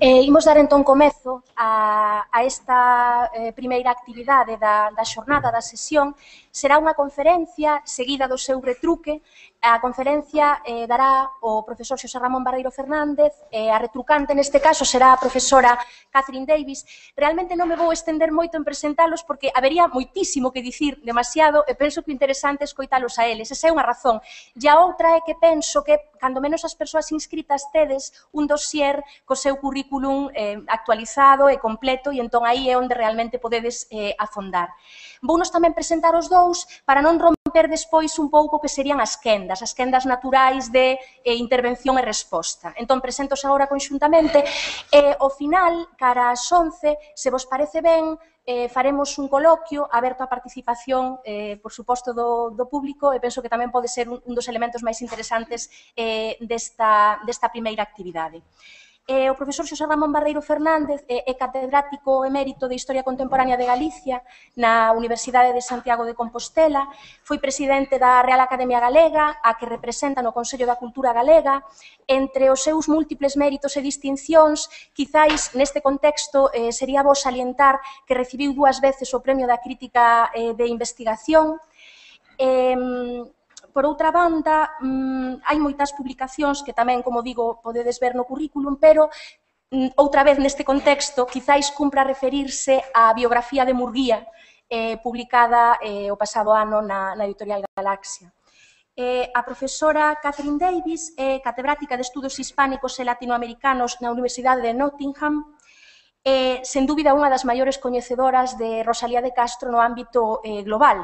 Imos dar entón comezo a esta primeira actividade da xornada, da sesión. Será unha conferencia seguida do seu retruque. A conferencia dará o profesor Xosé Ramón Barreiro Fernández, a retrucante neste caso será a profesora Catherine Davis. Realmente non me vou estender moito en presentalos porque habería moitísimo que dicir, demasiado, e penso que o interesante é escoitalos a eles. Esa é unha razón. E a outra é que penso que, cando menos as persoas inscritas tedes un dossier co seu currículum actualizado e completo, e entón aí é onde realmente podedes afondar. Vounos tamén presentar os dous para non romper despois un pouco que serían as quendas naturais de intervención e resposta. Entón, presentos agora conxuntamente e, ao final, cara ás 11, se vos parece ben, faremos un coloquio aberto á participación, por suposto, do público, e penso que tamén pode ser un dos elementos máis interesantes desta primeira actividade. O profesor Xosé Ramón Barreiro Fernández é catedrático emérito de Historia Contemporánea de Galicia na Universidade de Santiago de Compostela, foi presidente da Real Academia Galega, a que representa no Consello da Cultura Galega. Entre os seus múltiples méritos e distincións, quizáis neste contexto sería bo salientar que recibiu 2 veces o Premio da Crítica de Investigación. Por outra banda, hai moitas publicacións que tamén, como digo, podedes ver no currículum, pero outra vez neste contexto, quizáis cumpra referirse á biografía de Murguía, publicada o pasado ano na editorial Galaxia. A profesora Catherine Davis é catedrática de Estudos Hispánicos e Latinoamericanos na Universidade de Nottingham, sen dúbida unha das maiores coñecedoras de Rosalía de Castro no ámbito global.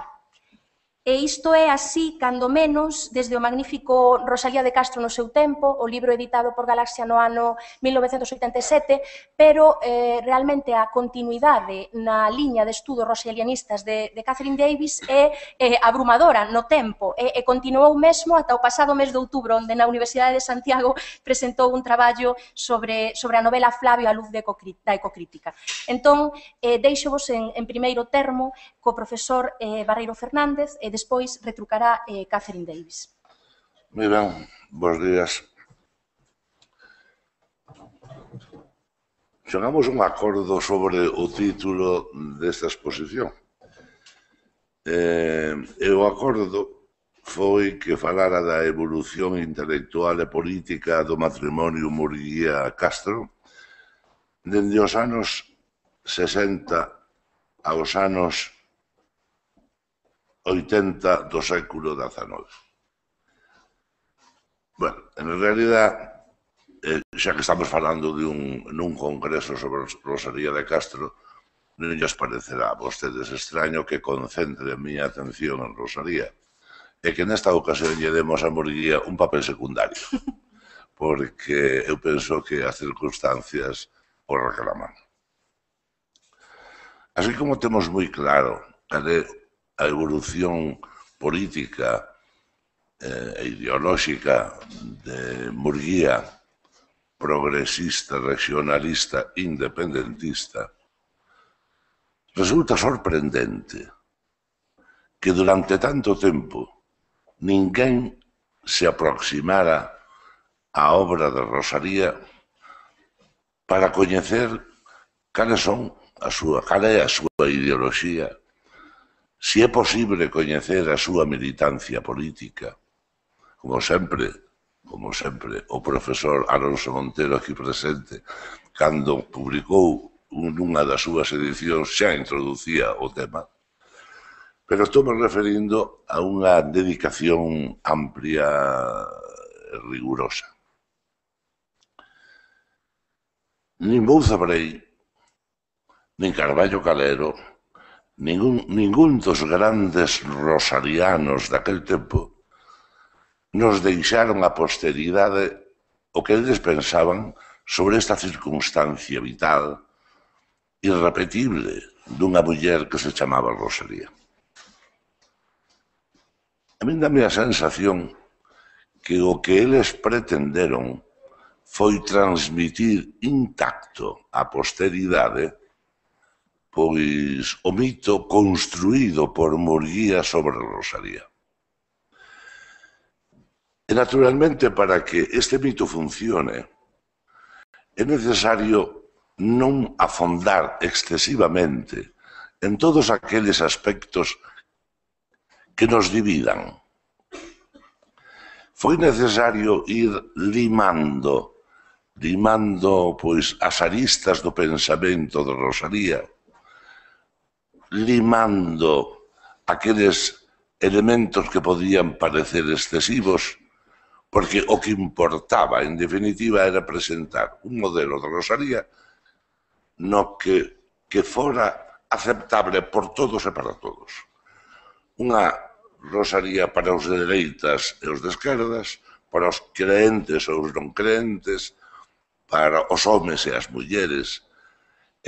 E isto é así, cando menos, desde o magnífico Rosalía de Castro no seu tempo, o libro editado por Galaxia no ano 1987, pero realmente a continuidade na liña de estudos rosalianistas de Catherine Davis é abrumadora no tempo, e continuou mesmo ata o pasado mes de outubro, onde na Universidade de Santiago presentou un traballo sobre a novela Flavio á luz da ecocrítica. Entón, deixo-vos en primeiro termo co profesor Barreiro Fernández, e despois retrucará Catherine Davis. Moi ben, bons días. Chegamos a un acordo sobre o título desta exposición. E o acordo foi que falara da evolución intelectual e política do matrimonio Murguía-Castro dende os anos 60 aos anos 80 do século XIX. Bueno, en realidad, xa que estamos falando nun congreso sobre Rosalía de Castro, non lles parecerá a vostedes extraño que concentre a miña atención en Rosalía, e que nesta ocasión lle demos a Murguía un papel secundario, porque eu penso que as circunstancias o reclaman. Así como temos moi claro a evolución política e ideolóxica de Murguía, progresista, regionalista, independentista, resulta sorprendente que durante tanto tempo ninguén se aproximara á obra de Rosalía para coñecer cal é a súa ideoloxía, se é posible coñecer a súa militancia política. Como sempre, o profesor Alonso Montero aquí presente, cando publicou nunha das súas edicións, xa introducía o tema, pero estou me referindo a unha dedicación amplia e rigurosa. Nin Bouza Brei, nin Carballo Calero, ningún dos grandes rosalianos daquel tempo nos deixaron a posteridade o que eles pensaban sobre esta circunstancia vital irrepetible dunha muller que se chamaba Rosalía. A min dame a sensación que o que eles pretenderon foi transmitir intacto á posteridade pois o mito construído por Murguía sobre Rosalía. E, naturalmente, para que este mito funcione, é necesario non afondar excesivamente en todos aqueles aspectos que nos dividan. Foi necesario ir limando pois as aristas do pensamento de Rosalía, limando aqueles elementos que podían parecer excesivos, porque o que importaba, en definitiva, era presentar un modelo de Rosalía no que fora aceptable por todos e para todos. Unha Rosalía para os de dereitas e os de esquerdas, para os creentes e os non creentes, para os homes e as mulleres.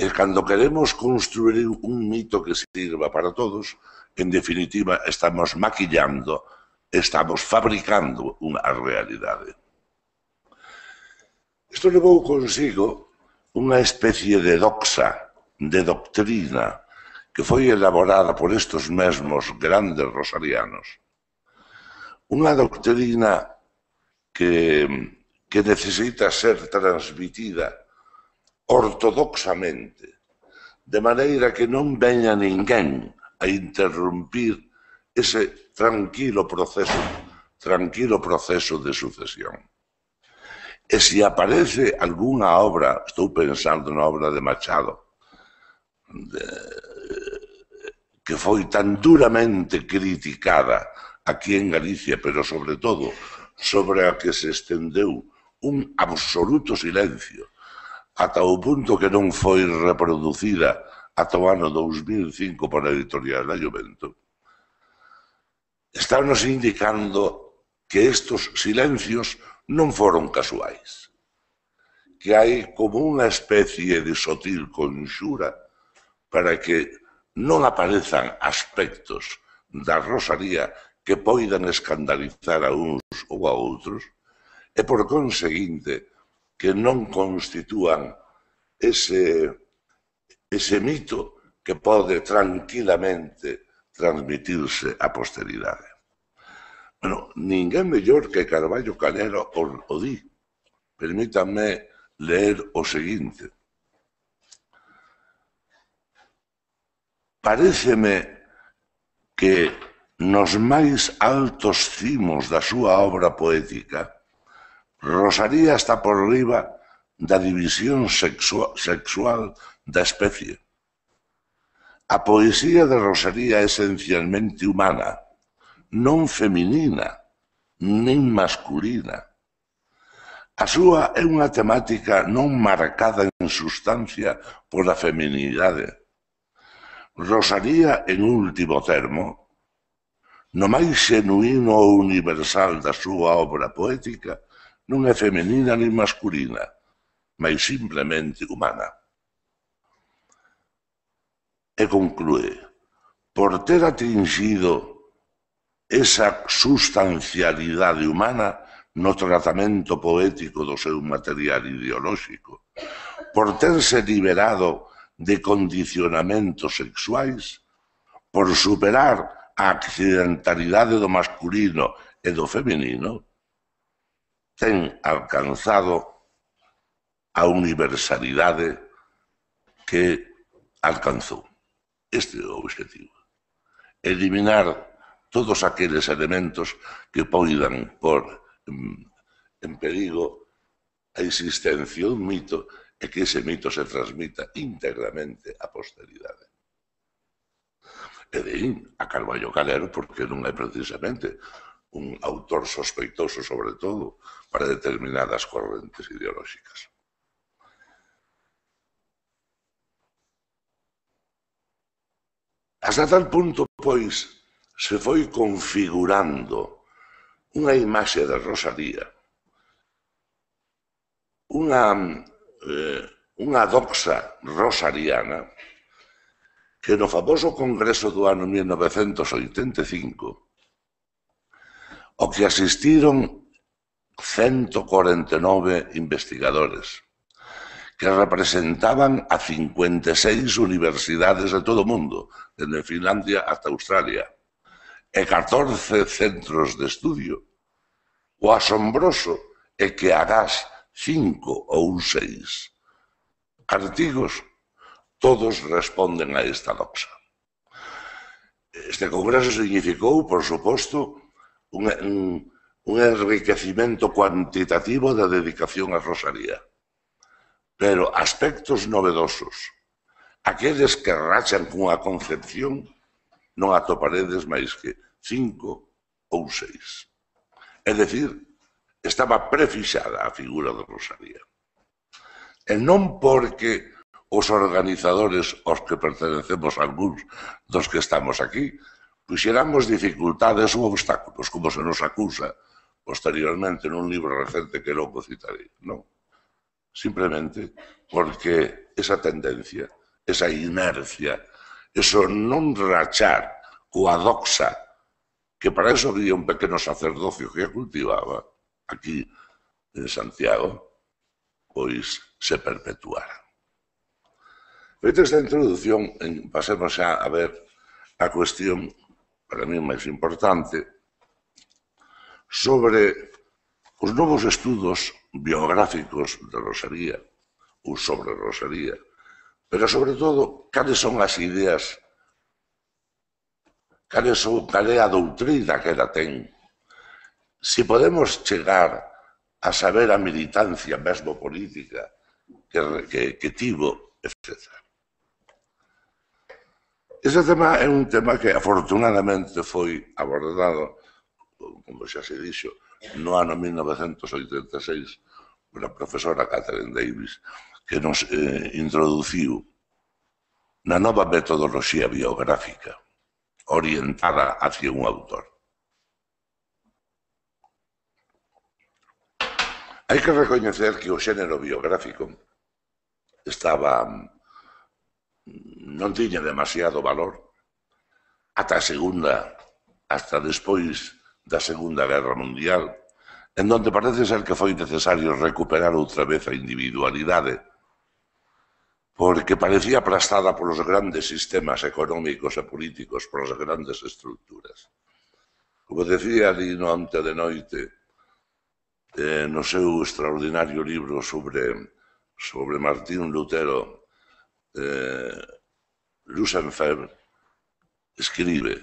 E cando queremos construir un mito que sirva para todos, en definitiva, estamos maquillando, estamos fabricando unha realidade. Isto levou consigo unha especie de doxa, de doctrina, que foi elaborada por estes mesmos grandes rosarianos. Unha doctrina que necesita ser transmitida ortodoxamente, de maneira que non veña ninguén a interrumpir ese tranquilo proceso de sucesión. E se aparece algunha obra, estou pensando na obra de Machado, que foi tan duramente criticada aquí en Galicia, pero sobre todo sobre a que se estendeu un absoluto silencio, ata o punto que non foi reproducida ata o ano 2005 por a editorial da Jovento. Estános indicando que estes silencios non foron casuais, que hai como unha especie de sotil conxura para que non aparezan aspectos da Rosalía que poidan escandalizar a uns ou a outros, e por conseguinte que non constitúan ese mito que pode tranquilamente transmitirse á posteridade. Bueno, ninguén mellor que Carballo Calero o di. Permítanme ler o seguinte. Paréceme que nos máis altos cimos da súa obra poética, Rosalía está por riba da división sexual da especie. A poesía de Rosalía é esencialmente humana, non feminina, nin masculina. A súa é unha temática non marcada en sustancia pola feminidade. Rosalía, en último termo, no máis xenuíno ou universal da súa obra poética, non é femenina nin masculina, mas simplemente humana. E conclúe, por ter atingido esa sustancialidade humana no tratamento poético do seu material ideolóxico, por terse liberado de condicionamentos sexuais, por superar a accidentalidade do masculino e do feminino, ten alcanzado a universalidade que alcanzou. Este é o objetivo. Eliminar todos aqueles elementos que poidan pôr en perigo a existencia dun mito e que ese mito se transmita íntegramente á posteridade. E de aí a Carballo Calero, porque non é precisamente un autor sospeitoso, sobre todo, para determinadas correntes ideolóxicas. Hasta tal punto, pois, se foi configurando unha imaxe de Rosalía, unha doxa rosariana, que no famoso congreso do ano 1985, ao que asistiron 149 investigadores, que representaban a 56 universidades de todo o mundo, desde Finlandia hasta Australia, e 14 centros de estudio, O asombroso é que agás 5 ou 6 artigos todos responden a esta doxa. Este congreso significou, por suposto, un enriquecimento cuantitativo da dedicación a Rosalía. Pero aspectos novedosos, aqueles que rachan cunha concepción, non atoparedes máis que 5 ou 6. É dicir, estaba prefixada a figura de Rosalía. E non porque os organizadores aos que pertenecemos algúns dos que estamos aquí puxeramos dificultades ou obstáculos, como se nos acusa posteriormente nun libro recente que logo citarei. Non. Simplemente porque esa tendencia, esa inercia, eso non rachar coa doxa, que para eso había un pequeno sacerdocio que a cultivaba aquí en Santiago, pois se perpetuara. Feita esta introducción, pasemos xa a ver a cuestión, para mí máis importante, sobre os novos estudos biográficos de Rosalía, ou sobre Rosalía, pero sobre todo, cales son as ideas, cal é a doutrina que ela ten, se podemos chegar a saber a militancia mesmo política que tivo, etc. Ese tema é un tema que afortunadamente foi abordado, como xa se dixo, no ano 1986 pola profesora Catherine Davis, que nos introduciu na nova metodoloxía biográfica orientada hacia un autor. Hai que recoñecer que o xénero biográfico non tiña demasiado valor ata despois da Segunda Guerra Mundial, en donde parece ser que foi necesario recuperar outra vez a individualidade, porque parecía aplastada polos grandes sistemas económicos e políticos, polas grandes estructuras. Como decía Dino ante de noite, no seu extraordinario libro sobre Martín Lutero, Lusenfeld escribe: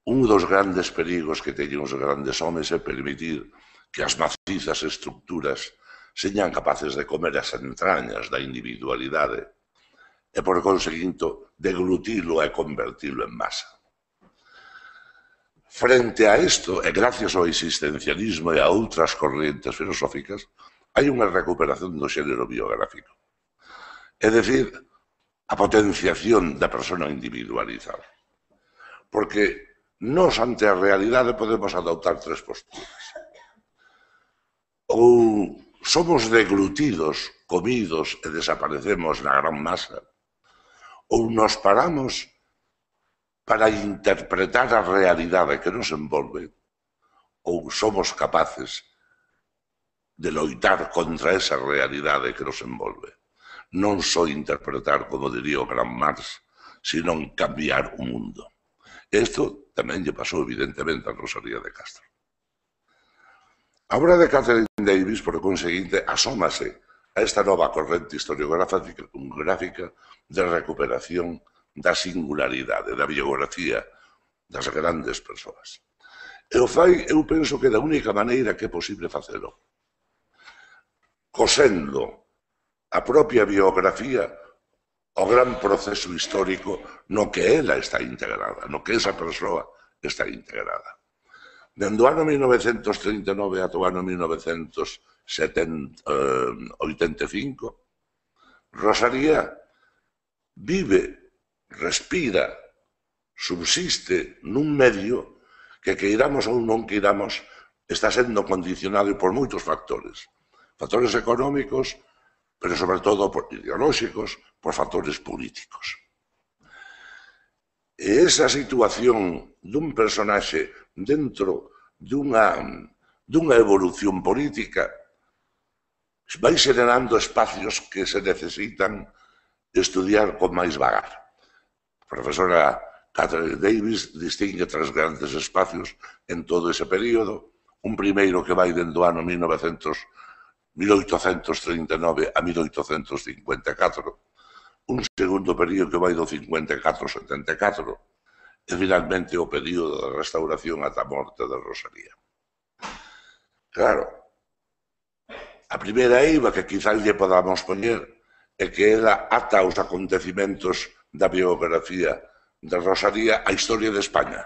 un dos grandes perigos que teñen os grandes homes é permitir que as macizas estructuras señan capaces de comer as entrañas da individualidade e, por conseguinte, deglutilo e convertilo en masa. Frente a isto, e gracias ao existencialismo e a outras corrientes filosóficas, hai unha recuperación do xénero biográfico. É dicir, a potenciación da persona individualizada. Porque nós, ante a realidade, podemos adoptar tres posturas. Ou somos deglutidos, comidos e desaparecemos na gran masa, ou nos paramos para interpretar a realidade que nos envolve, ou somos capaces de loitar contra esa realidade que nos envolve. Non só interpretar, como diría o gran Marx, senón cambiar o mundo. Isto tamén lle pasou, evidentemente, a Rosalía de Castro. A obra de Catherine Davis, por conseguinte, asómase a esta nova corrente historiográfica de recuperación da singularidade, da biografía das grandes persoas. E o fai, eu penso que da única maneira que é posible facelo, cosendo a propia biografía o gran proceso histórico no que ela está integrada, no que esa persoa está integrada. Dende o ano 1939 ata o ano 1985, Rosalía vive, respira, subsiste nun medio que queiramos ou non queiramos está sendo condicionado por moitos factores. Factores económicos, pero sobre todo por ideolóxicos, por factores políticos. E esa situación dun personaxe dentro dunha evolución política vai xerando espacios que se necesitan estudiar con máis vagar. A profesora Catherine Davis distingue tres grandes espacios en todo ese período: Un primeiro que vai dende o ano 1839 a 1854, un segundo período que vai do 54 ao 74, e finalmente o período da restauración ata a morte de Rosalía. Claro, a primeira eiva que quizás lle podamos poñer é que ela ata os acontecimentos da biografía de Rosalía a historia de España,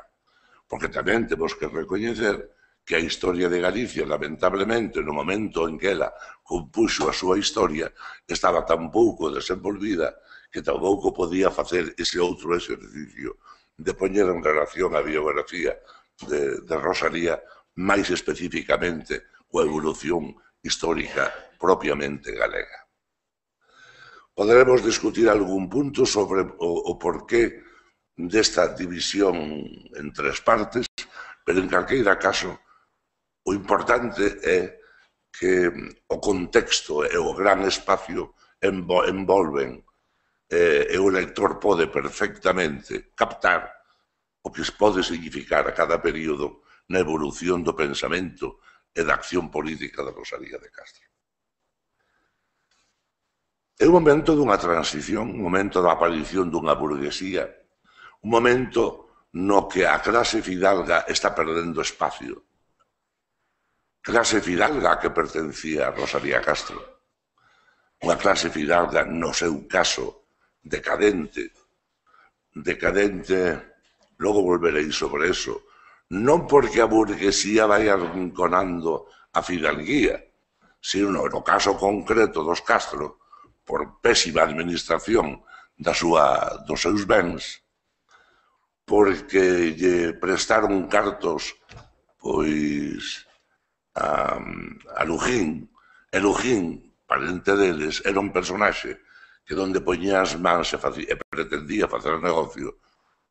porque tamén temos que recoñecer que a historia de Galicia, lamentablemente, no momento en que ela compuxo a súa historia, estaba tan pouco desenvolvida que tampouco podía facer ese outro exercicio de poñer en relación a biografía de Rosalía máis especificamente coa evolución histórica propiamente galega. Poderemos discutir algún punto sobre o porqué desta división en tres partes, pero en calqueira caso o importante é que o contexto e o gran espacio envolven e o lector pode perfectamente captar o que pode significar a cada período na evolución do pensamento e da acción política de Rosalía de Castro. É un momento dunha transición, un momento da aparición dunha burguesía, un momento no que a clase fidalga está perdendo espacio. Clase fidalga a que pertencía a Rosalía Castro. Unha clase fidalga, no seu caso, decadente, logo volverei sobre eso, non porque a burguesía vai arrinconando a fidalguía, sino no caso concreto dos Castro, por pésima administración dos seus bens, porque lle prestaron cartos pois a Lujín, e Lujín, parente deles, era un personaxe que donde poñía as mans e pretendía facer negocio,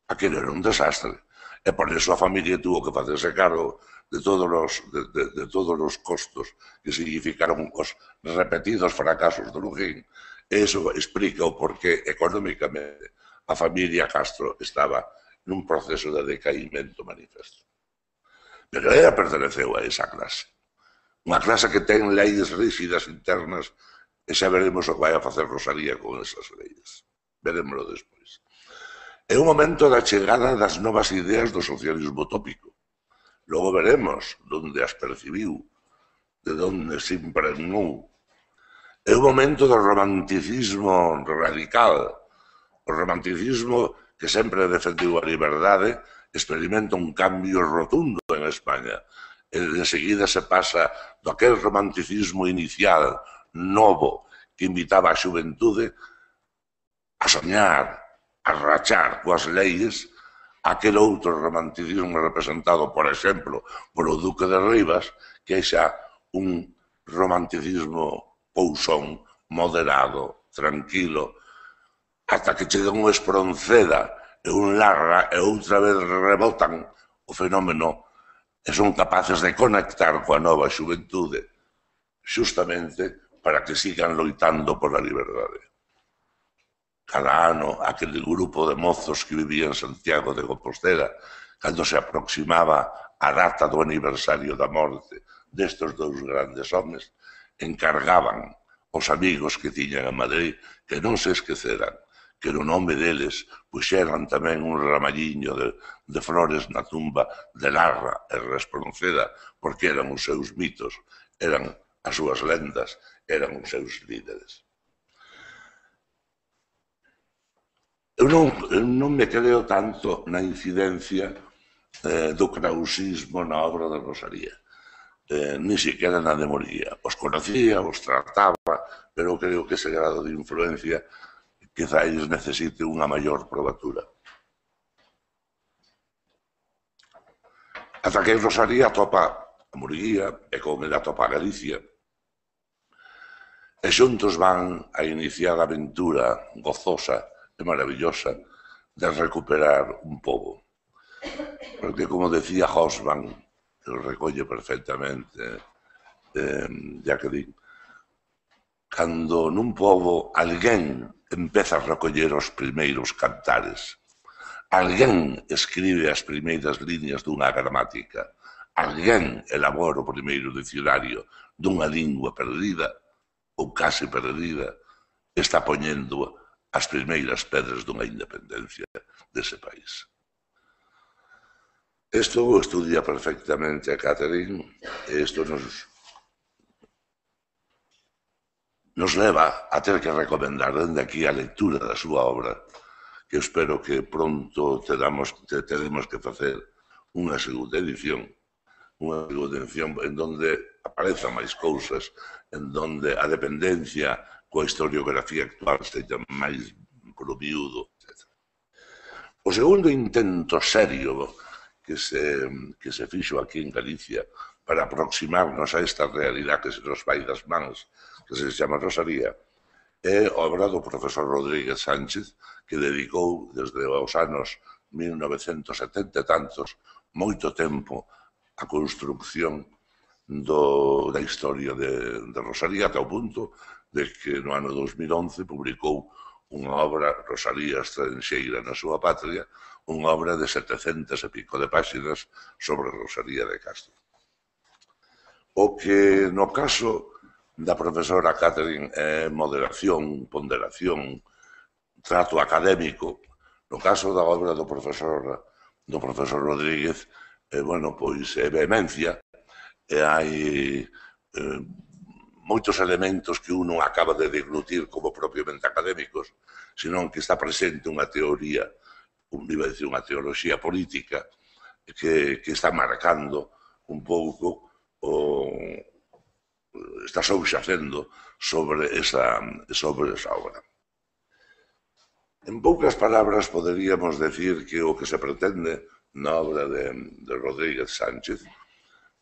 aquilo era un desastre. E por eso a familia tuvo que facerse cargo de todos os costos que significaron os repetidos fracasos de Lujín. E iso explica o porqué económicamente a familia Castro estaba nun proceso de decaimento manifesto. Pero ela perteneceu a esa clase. Unha clase que ten leis rígidas internas. E xa veremos o que vai a facer Rosalía con esas leis. Verémoslo despois. É un momento da chegada das novas ideas do socialismo utópico. Logo veremos onde as percibiu, de onde se impregnou. É un momento do romanticismo radical. O romanticismo que sempre defendiu a liberdade experimenta un cambio rotundo en España. E de seguida se pasa do aquel romanticismo inicial novo que invitaba a xuventude a soñar, a rachar coas leis, aquel outro romanticismo representado, por exemplo, polo Duque de Rivas, que é xa un romanticismo pousón, moderado, tranquilo, ata que chega un Espronceda e un Larra e outra vez rebotan o fenómeno e son capaces de conectar coa nova xuventude xustamente para que sigan loitando pola liberdade. Cada ano, aquele grupo de mozos que vivía en Santiago de Compostela, cando se aproximaba a data do aniversario da morte destes dous grandes homes, encargaban aos amigos que tiñan en Madrid que non se esqueceran que no nome deles puxeran tamén un ramalliño de flores na tumba de Larra e Espronceda, porque eran os seus mitos, eran as súas lendas, eran os seus líderes. Eu non me creo tanto na incidencia do krausismo na obra de Rosalía, ni siquiera na de Moría. Os conocía, os trataba, pero creo que ese grado de influencia quizáis necesite unha maior probatura. Ata que Rosalía atopa a Murguía e con ela atopa a Galicia, e xuntos van a iniciar a aventura gozosa e maravillosa de recuperar un pobo. Porque, como decía Hobsbawm, que lo recolle perfectamente, Jacqueline, cando nun pobo alguén empeza a recoller os primeiros cantares, alguén escribe as primeiras liñas dunha gramática, alguén elabora o primeiro dicionario dunha lingua perdida, ou case perdida, está poñendo as primeiras pedras dunha independencia dese país. Isto o estudia perfectamente a Catherine, e isto nos leva a ter que recomendar dende aquí a lectura da súa obra, que espero que pronto teremos que facer unha segunda edición en donde aparezan máis cousas, en donde a dependencia coa historiografía actual seja máis polo miúdo, etc. O segundo intento serio que se fixo aquí en Galicia para aproximarnos a esta realidade que se nos vai das mans, que se chama Rosalía, é obra do profesor Rodríguez Sánchez, que dedicou desde os anos 1970 e tantos moito tempo a construcción da historia de Rosalía, ata o punto de que no ano 2011 publicou unha obra, Rosalía estranxeira na súa patria, unha obra de 700 e pico de páxinas sobre Rosalía de Castro. O que no caso da profesora Catherine é moderación, ponderación, trato académico. No caso da obra do profesor Rodríguez, pois é vehemencia, e hai moitos elementos que uno acaba de deglutir como propiamente académicos, senón que está presente unha teoría, unha teoloxía política que está marcando un pouco está subxacendo sobre esa obra. En poucas palabras poderíamos decir que o que se pretende na obra de Rodríguez Sánchez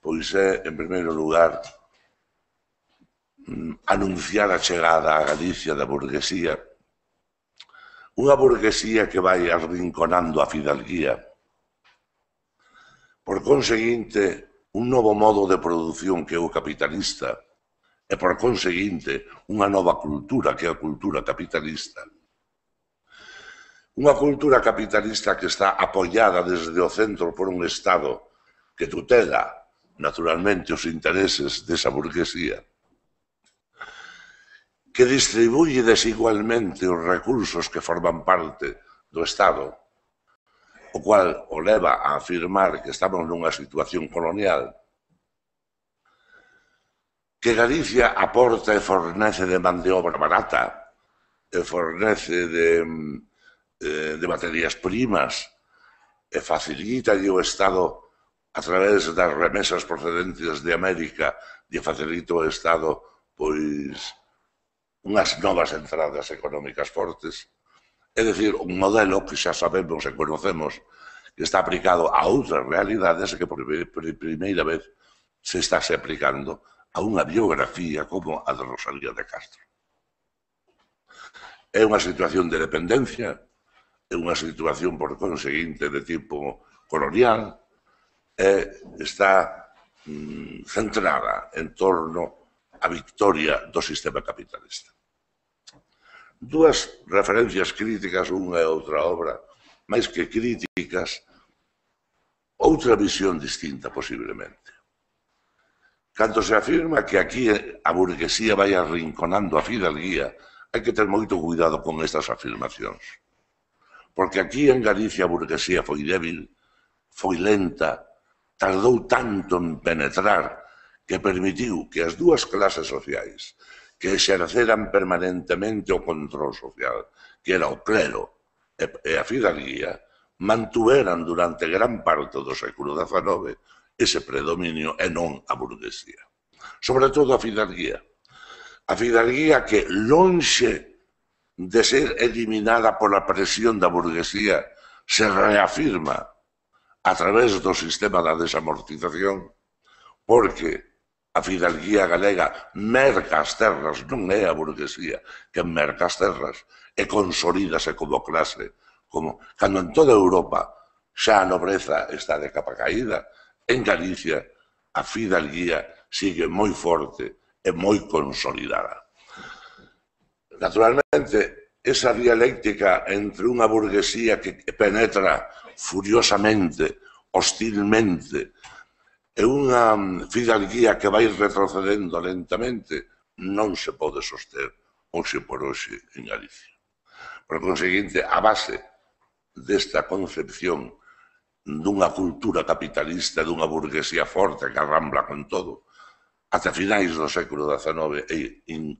pois é, en primeiro lugar, anunciar a chegada a Galicia da burguesía, unha burguesía que vai arrinconando a fidalguía. Por conseguinte, un novo modo de produción que é o capitalista e, por conseguinte, unha nova cultura que é a cultura capitalista. Unha cultura capitalista que está apoiada desde o centro por un Estado que tutela, naturalmente, os intereses desa burguesía, que distribuye desigualmente os recursos que forman parte do Estado, o cual o leva a afirmar que estamos nunha situación colonial, que Galicia aporta e fornece de man de obra barata, e fornece de materias primas, e facilita o Estado a través das remesas procedentes de América, e facilita o Estado, pois, unhas novas entradas económicas fortes. É dicir, un modelo que xa sabemos e conocemos que está aplicado a outras realidades e que por primeira vez se está aplicando a unha biografía como a de Rosalía de Castro. É unha situación de dependencia, é unha situación, por conseguinte, de tipo colonial, e está centrada en torno a victoria do sistema capitalista. Dúas referencias críticas, unha e outra obra, máis que críticas, outra visión distinta, posiblemente. Cando se afirma que aquí a burguesía vai arrinconando a fidalguía, hai que ter moito cuidado con estas afirmacións. Porque aquí en Galicia a burguesía foi débil, foi lenta, tardou tanto en penetrar que permitiu que as dúas clases sociais que exerceran permanentemente o control social, que era o clero e a fidalguía, mantuveran durante gran parte do século XIX ese predominio e non a burguesía. Sobre todo a fidalguía. A fidalguía que, lonxe de ser eliminada pola presión da burguesía, se reafirma a través do sistema da desamortización, porque a fidalguía galega merca as terras, non é a burguesía que merca as terras, e consolídase como clase, como cando en toda Europa xa a nobreza está de capa caída, en Galicia a fidalguía sigue moi forte e moi consolidada. Naturalmente, esa dialéctica entre unha burguesía que penetra furiosamente, hostilmente, e unha fidalguía que vai retrocedendo lentamente non se pode soster hoxe por hoxe en Galicia. Por conseguinte, a base desta concepción dunha cultura capitalista, dunha burguesía forte que arrambla con todo, ata finais do século XIX é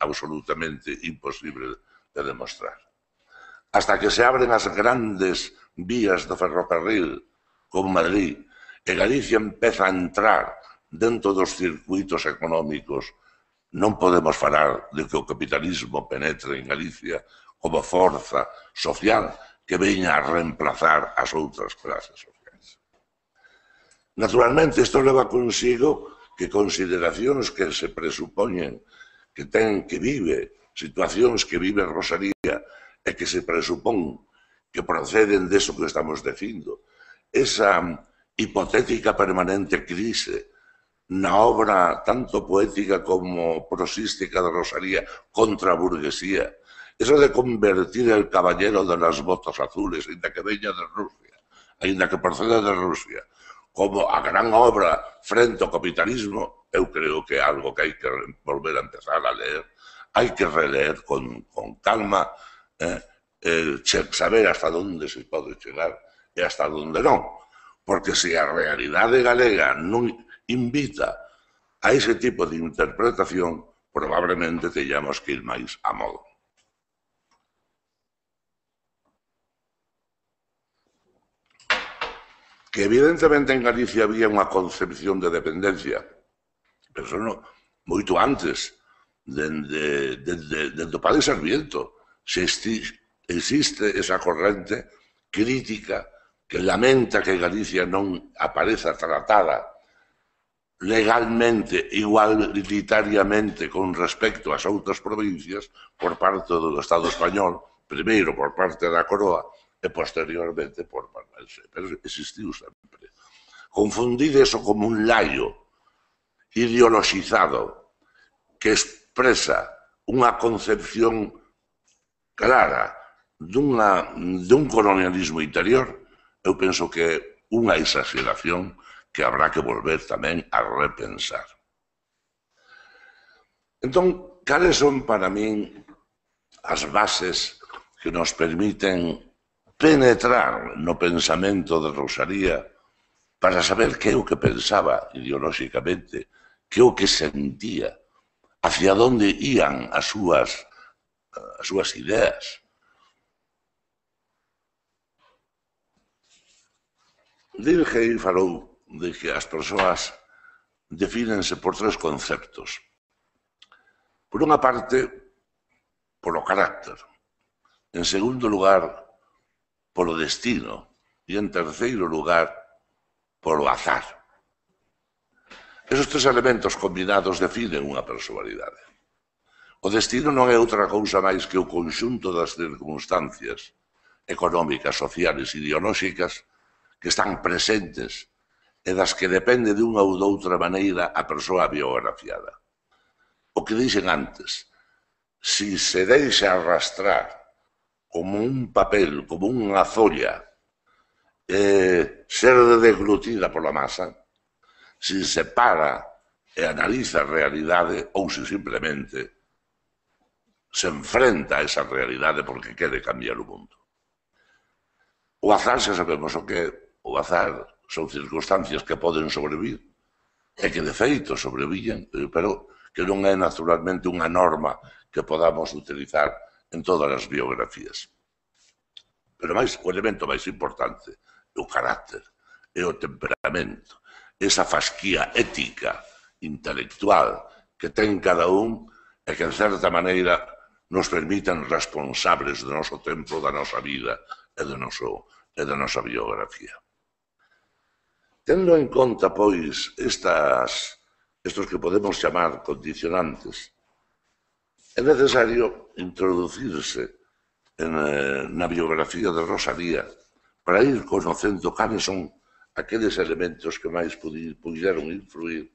absolutamente imposible de demostrar. Hasta que se abren as grandes vías do ferrocarril con Madrid e Galicia empeza a entrar dentro dos circuitos económicos, non podemos falar de que o capitalismo penetre en Galicia como forza social que veña a reemplazar as outras clases sociais. Naturalmente, isto leva consigo que consideracións que se presupoñen que ten que vive, situacións que vive Rosalía e que se presupón que proceden deso que estamos dicindo, esa hipotética permanente crise na obra tanto poética como prosística de Rosalía contra a burguesía, eso de convertir el caballero de las botas azules, ainda que veña de Rusia, ainda que proceda de Rusia, como a gran obra frente ao capitalismo, eu creo que é algo que hai que volver a empezar a ler, hai que releer con calma, saber hasta onde se pode chegar e hasta onde non. Porque se a realidade galega non invita a ese tipo de interpretación, probablemente teñamos que ir máis a modo. Que evidentemente en Galicia había unha concepción de dependencia, pero eso non, moito antes, dende o padre Sarmiento, existe esa corrente crítica que lamenta que Galicia non apareza tratada legalmente, igualitariamente con respecto ás outras provincias por parte do Estado español, primeiro por parte da Coroa e posteriormente por parte del Rei. Pero existiu sempre. Confundir eso como un laio ideologizado que expresa unha concepción clara dun colonialismo interior, eu penso que é unha exageración que habrá que volver tamén a repensar. Entón, cales son para min as bases que nos permiten penetrar no pensamento de Rosalía para saber que é o que pensaba ideolóxicamente, que é o que sentía, hacia onde ían as súas ideas? Dilthey falou de que as persoas defínense por tres conceptos. Por unha parte, polo carácter. En segundo lugar, polo destino. E en terceiro lugar, polo azar. Esos tres elementos combinados definen unha personalidade. O destino non é outra cousa máis que o conxunto das circunstancias económicas, sociales, ideolóxicas que están presentes e das que depende de unha ou doutra maneira a persoa biografiada. O que dixen antes, si se deixa arrastrar como un papel, como unha folla, ser deglutida pola masa, si se para e analiza a realidade ou se simplemente se enfrenta a esa realidade porque quere cambiar o mundo. O azar, xa sabemos o que é. O azar son circunstancias que poden sobrevir e que de feito sobreviven, pero que non é naturalmente unha norma que podamos utilizar en todas as biografías. Pero o elemento máis importante é o carácter, é o temperamento, esa fasquía ética, intelectual que ten cada un e que, en certa maneira, nos permiten responsables do noso tempo, da nosa vida e da nosa biografía. Tendo en conta, pois, estos que podemos chamar condicionantes, é necesario introducirse na biografía de Rosalía para ir conocendo cales son aqueles elementos que máis puderon influir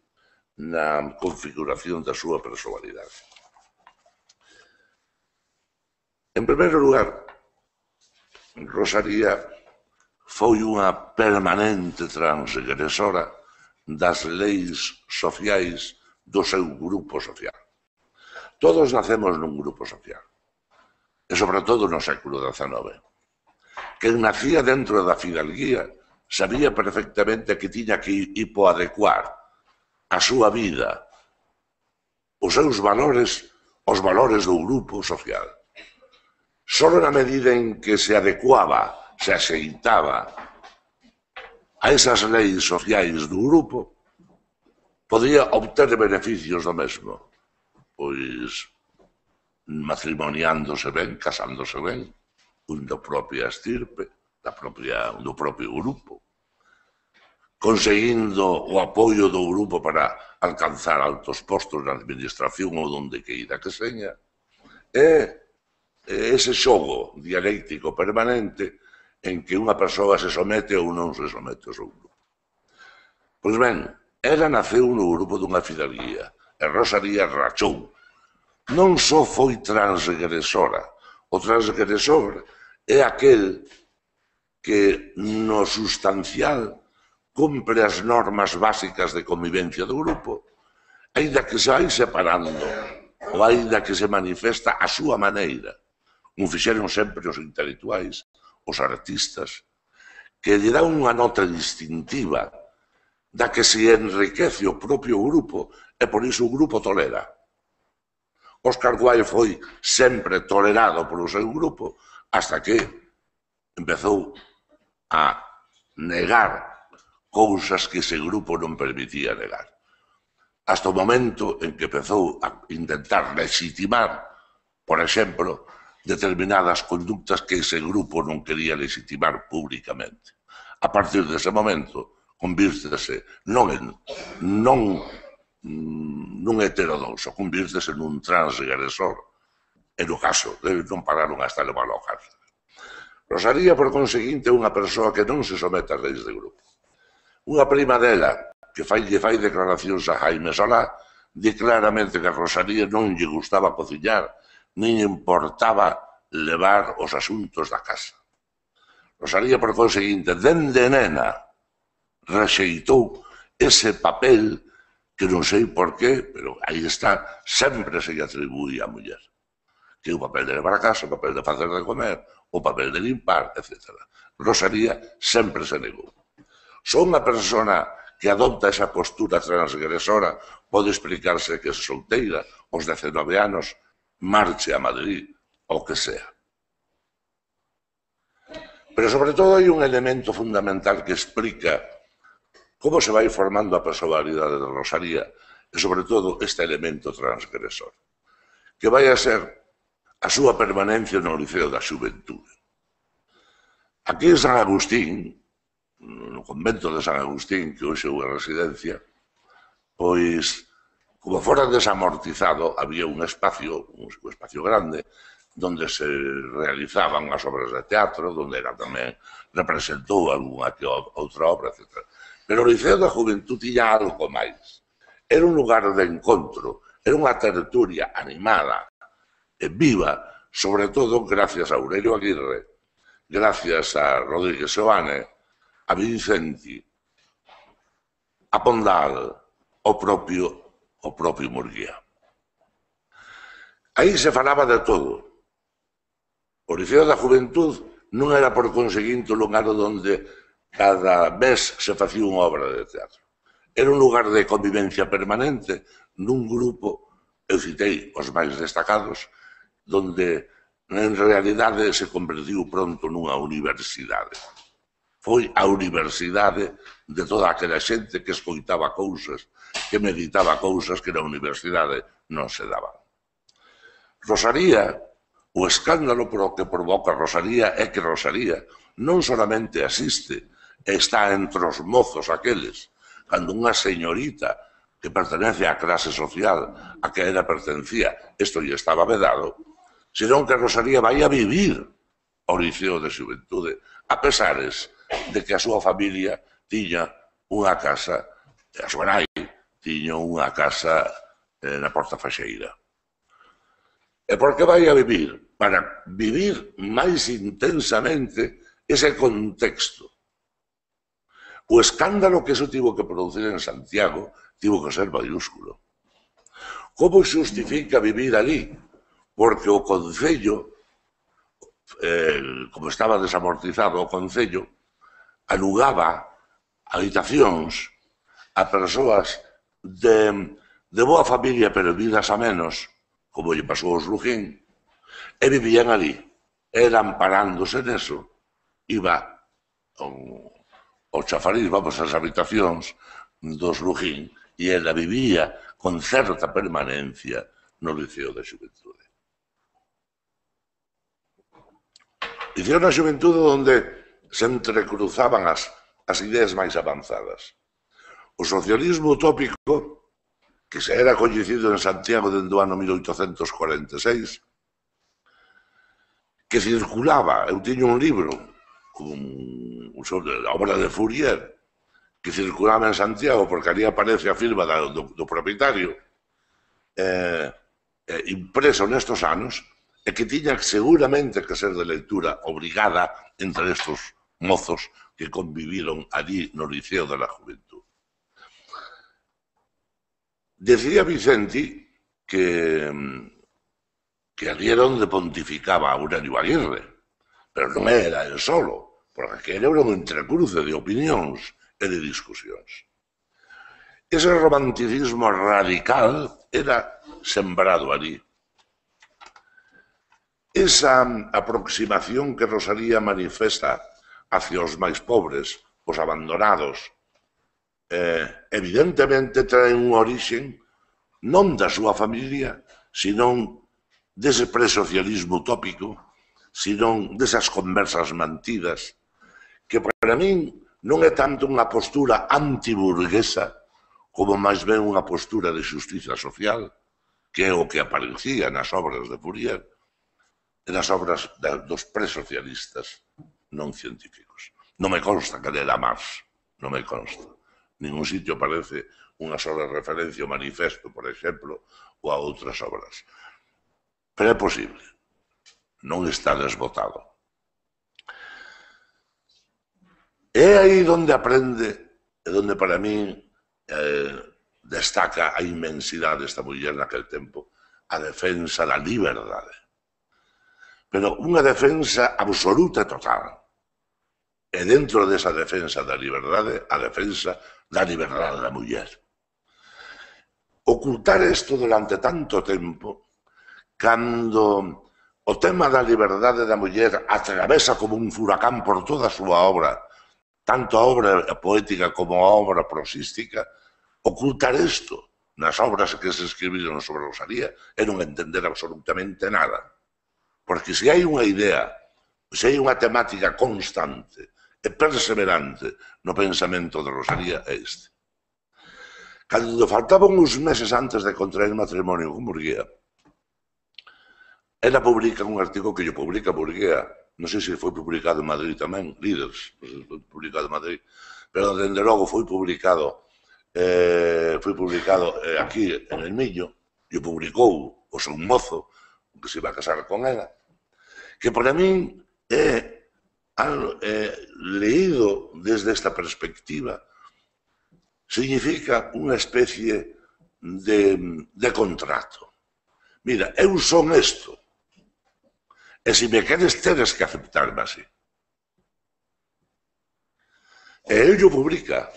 na configuración da súa personalidade. En primeiro lugar, Rosalía foi unha permanente transgresora das leis sociais do seu grupo social. Todos nacemos nun grupo social, e sobre todo no século XIX. Quen nacía dentro da fidalguía sabía perfectamente que tiña que hipoadecuar a súa vida, os seus valores, os valores do grupo social. Só na medida en que se adecuaba, se axeitaba a esas leis sociais do grupo, podía obter beneficios do mesmo, pois matrimoniándose ben, casándose ben, da propia estirpe, do propio grupo, conseguindo o apoio do grupo para alcanzar altos postos na administración ou donde queira que seña, e ese xogo dialéctico permanente en que unha persoa se somete ou non se somete ao seu grupo. Pois ben, ela naceu no grupo dunha fidalguía, e Rosalía rachou. Non só foi transgresora, o transgresor é aquel que no sustancial cumpre as normas básicas de convivencia do grupo, aínda que se vai separando ou aínda que se manifesta a súa maneira, como fixeron sempre os intelectuais, os artistas, que lle dá unha nota distintiva da que se enriquece o propio grupo e por iso o grupo tolera. Óscar Wilde foi sempre tolerado polo seu grupo hasta que empezou a negar cousas que ese grupo non permitía negar. Hasta o momento en que empezou a intentar legitimar, por exemplo, determinadas conductas que ese grupo non quería legitimar públicamente. A partir dese momento, convírtese non nun heterodoxo, convírtese nun transgresor. E no caso, non pararon hasta levar ao cárcel. Rosalía, por conseguinte, é unha persoa que non se somete ás leis de grupo. Unha prima dela, que lle fai declaracións a Jaime Solá, di claramente que a Rosalía non lle gustaba cociñar, nin importaba levar os asuntos da casa. Rosalía, por conseguinte, dende nena, rexeitou ese papel que non sei por qué, pero aí está, sempre se lle atribuía a muller. Que o papel de levar a casa, o papel de facer de comer, o papel de limpar, etc. Rosalía sempre se negou. Só unha persona que adopta esa postura transgresora pode explicarse que é solteira, aos 19 anos, marche a Madrid, ou que sea. Pero, sobre todo, hai un elemento fundamental que explica como se vai formando a personalidade de Rosalía e, sobre todo, este elemento transgresor, que vai a ser a súa permanencia no Liceo da Xuventude. Aquí en San Agustín, no convento de San Agustín, que hoxe é unha residencia, pois, como fora desamortizado, había un espacio grande, donde se realizaban as obras de teatro, donde era tamén representou algunha que outra obra, etc. Pero o Liceo da Juventud tiña algo máis. Era un lugar de encontro, era unha tertulia animada e viva, sobre todo gracias a Aurelio Aguirre, gracias a Rodríguez Seoane, a Vicenti, a Pondal, o propio Murguía. Aí se falaba de todo. O Liceo da Juventud non era por conseguinte un lugar onde cada mes se facía unha obra de teatro. Era un lugar de convivencia permanente nun grupo, eu citei os máis destacados, donde en realidade se convertiu pronto nunha universidade. Foi a universidade de toda aquela xente que escoitaba cousas, que meditaba cousas que na universidade non se daban. Rosalía, o escándalo que provoca Rosalía é que Rosalía non solamente asiste e está entre os mozos aqueles, cando unha señorita que pertenece á clase social a que ela pertencía, isto lle estaba vedado, senón que Rosalía vai a vivir ao Liceo de Xuventude, a pesares de que a súa familia tiña unha casa, a súa nai tiña unha casa na Porta Faxeira. E por que vai a vivir? Para vivir máis intensamente ese contexto. o escándalo que eso tivo que producir en Santiago tivo que ser mayúsculo. Como xustifica vivir ali? Porque o Concello, como estaba desamortizado o Concello, alugaba habitacións a persoas de boa familia, pero vidas a menos, como lle pasou aos Lujín, e vivían ali. Eran parándose neso, iba ao chafariz, vamos, as habitacións dos Lujín, e ela vivía con certa permanencia no Liceo da Xuventude. Liceo da Xuventude onde se entrecruzaban as ideas máis avanzadas. O socialismo utópico, que se era coñecido en Santiago dende o ano 1846, que circulaba, eu tiño un libro sobre a obra de Fourier, que circulaba en Santiago, porque ali aparece a firma do propietario, impreso nestos anos, e que tiña seguramente que ser de lectura obrigada entre estos mozos que conviviron allí no Liceo de la Juventud. Decía Vicenti que ali era onde pontificaba Aurelio Aguirre, pero non era el solo, porque aquel era un entrecruce de opinións e de discusións. Ese romanticismo radical era sembrado ali. Esa aproximación que Rosalía manifesta hacia os máis pobres, os abandonados, evidentemente trae un orixen non da súa familia, senón dese presocialismo utópico, senón desas conversas mantidas, que para min non é tanto unha postura antiburguesa como máis ben unha postura de xustiza social, que é o que aparecía nas obras de Fourier e nas obras dos presocialistas non científicos. Non me consta que lera Marx, non me consta. Ningún sitio aparece unha sola referencia ao manifesto, por exemplo, ou a outras obras. Pero é posible. Non está desbotado. É aí onde aprende, e onde para min destaca a inmensidade desta muller naquel tempo, a defensa da liberdade. Pero unha defensa absoluta e total. E dentro desa defensa da liberdade, a defensa da liberdade da muller. Ocultar isto durante tanto tempo, cando o tema da liberdade da muller atravesa como un furacán por toda a súa obra, tanto a obra poética como a obra prosística, ocultar isto nas obras que se escribiron sobre Rosalía é non entender absolutamente nada. Porque se hai unha idea, se hai unha temática constante e perseverante no pensamento de Rosalía é este. Cando faltaban uns meses antes de contraer matrimonio con Murguía, ela publica un artigo que lle publica Murguía, non sei se foi publicado en Madrid tamén, Líderes, foi publicado en Madrid, pero dende logo foi publicado aquí en El Millo, e publicou o seu mozo, que se iba a casar con ela, que para min é leído desde esta perspectiva, significa unha especie de contrato. Mira, eu son isto, e se me queres teres que aceptarme así. E ello publica,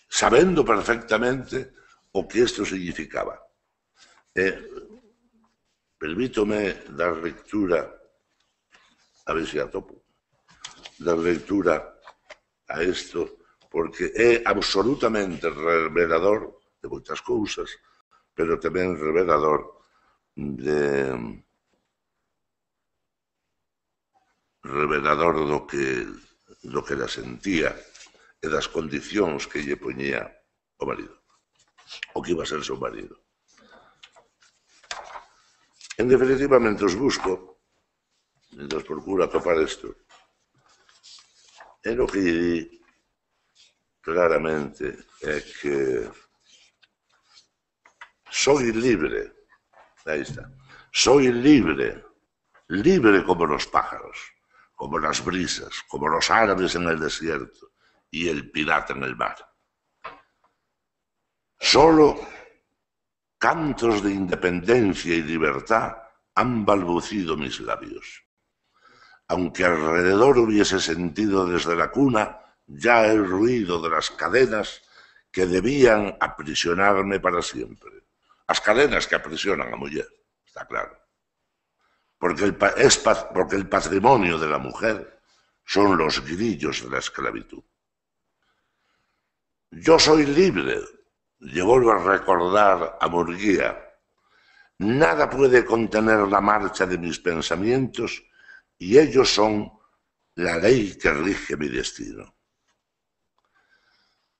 sabendo perfectamente o que isto significaba. Permítome dar lectura, a ver se atopo, dar lectura a isto, porque é absolutamente revelador de moitas cousas, pero tamén revelador do que ela sentía e das condicións que lle poñía o marido, o que iba a ser seu marido. En definitiva, mentre os busco, mentre procuro atopar isto, é o que lle di claramente é que soy libre, aí está, soy libre, libre como los pájaros, como las brisas, como los árabes en el desierto, y el pirata en el mar. Solo cantos de independencia y libertad han balbucido mis labios. Aunque alrededor hubiese sentido desde la cuna ya el ruido de las cadenas que debían aprisionarme para siempre. As cadenas que aprisionan a muller, está claro. Porque el patrimonio de la mujer son los grillos de la esclavitud. Yo soy libre, le vuelvo a recordar a Murguía. Nada puede contener la marcha de mis pensamientos y ellos son la ley que rige mi destino.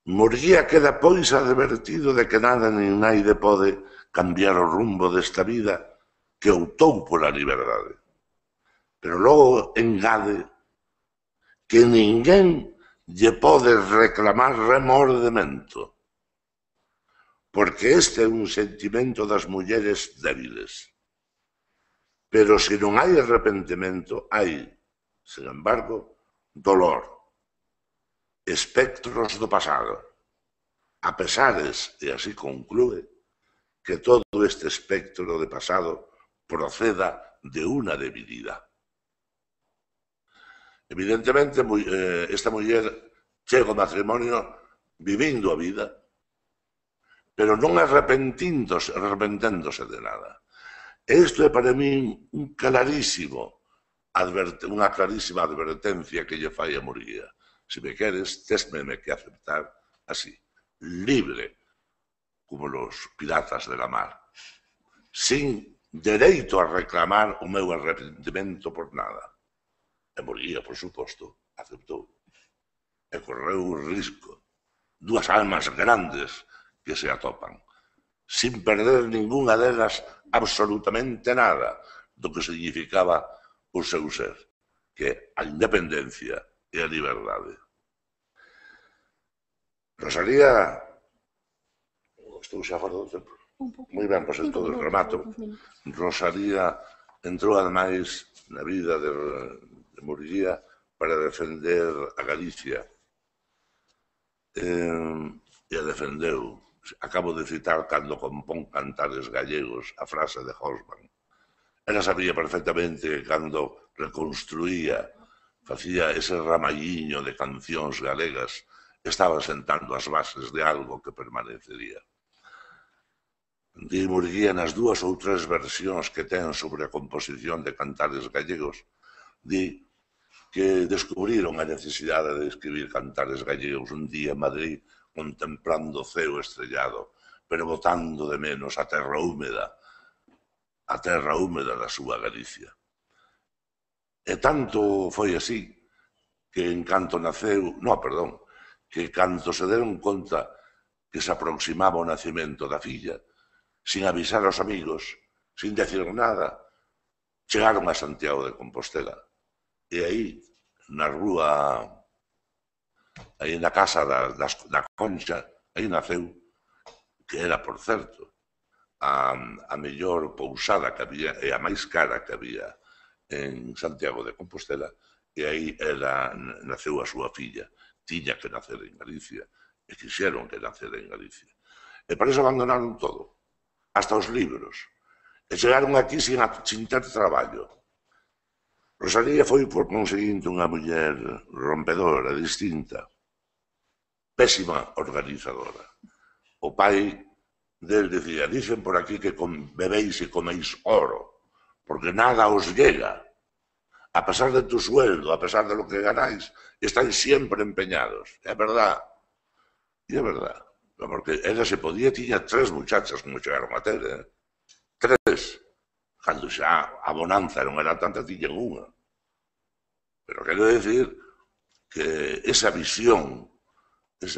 Murguía queda pois advertido de que nada nin naide pode cambiar o rumbo desta vida que optou pola liberdade. Pero logo engade que ninguén lle pode reclamar remordemento, porque este é un sentimento das mulleres débiles. Pero se non hai arrepentimento, hai, sin embargo, dolor, espectros do pasado, a pesares, e así conclúe, que todo este espectro de pasado proceda de unha debilidade. Evidentemente, esta muller chega ao matrimonio vivindo a vida, pero non arrepenténdose de nada. Isto é para min unha clarísima advertencia que lle fai a Murguía. Se me queres, tésmeme que aceptar así, libre, como los piratas de la mar, sin dereito a reclamar o meu arrepentimento por nada. E Murguía, por suposto, aceptou. E correu o risco. Dúas almas grandes que se atopan, sin perder ninguna delas absolutamente nada do que significaba o seu ser, que a independencia e a liberdade. Rosalía, estou xa fora do tempo. Moi ben, pois entón remato. Rosalía entrou ademais na vida de Murguía para defender a Galicia e a defendeu. Acabo de citar cando compón Cantares Gallegos a frase de Hobsbawm. Ela sabía perfectamente que cando reconstruía, facía ese ramalliño de cancións galegas, estaba sentando as bases de algo que permanecería. Di Murguía nas dúas ou tres versións que ten sobre a composición de Cantares Gallegos, di que descubriron a necesidade de escribir Cantares Gallegos un día en Madrid contemplando o ceo estrellado, pero botando de menos a terra húmeda da súa Galicia. E tanto foi así que en canto que canto se deron conta que se aproximaba o nacemento da filla, sin avisar aos amigos, sin decir nada, chegaron a Santiago de Compostela. E aí, na rúa, aí na casa da Concha, aí naceu, que era, por certo, a mellor pousada que había e a máis cara que había en Santiago de Compostela, e aí naceu a súa filla. Tiña que nacer en Galicia, e quixeron que nacera en Galicia. E para iso abandonaron todo, hasta os libros, e chegaron aquí sin ter traballo. Rosalía foi, por conseguinte, unha muller rompedora, distinta, pésima organizadora. O pai del dicía, dicen por aquí que bebéis e coméis oro, porque nada os llega. A pesar de tu sueldo, a pesar de lo que ganáis, están siempre empeñados. É verdad. E é verdad. Porque ela se podía, tiña 3 muchachas como chegaron a ter, 3. Cando xa a bonanza non era tanta, tiñan unha. Pero quero decir que esa visión que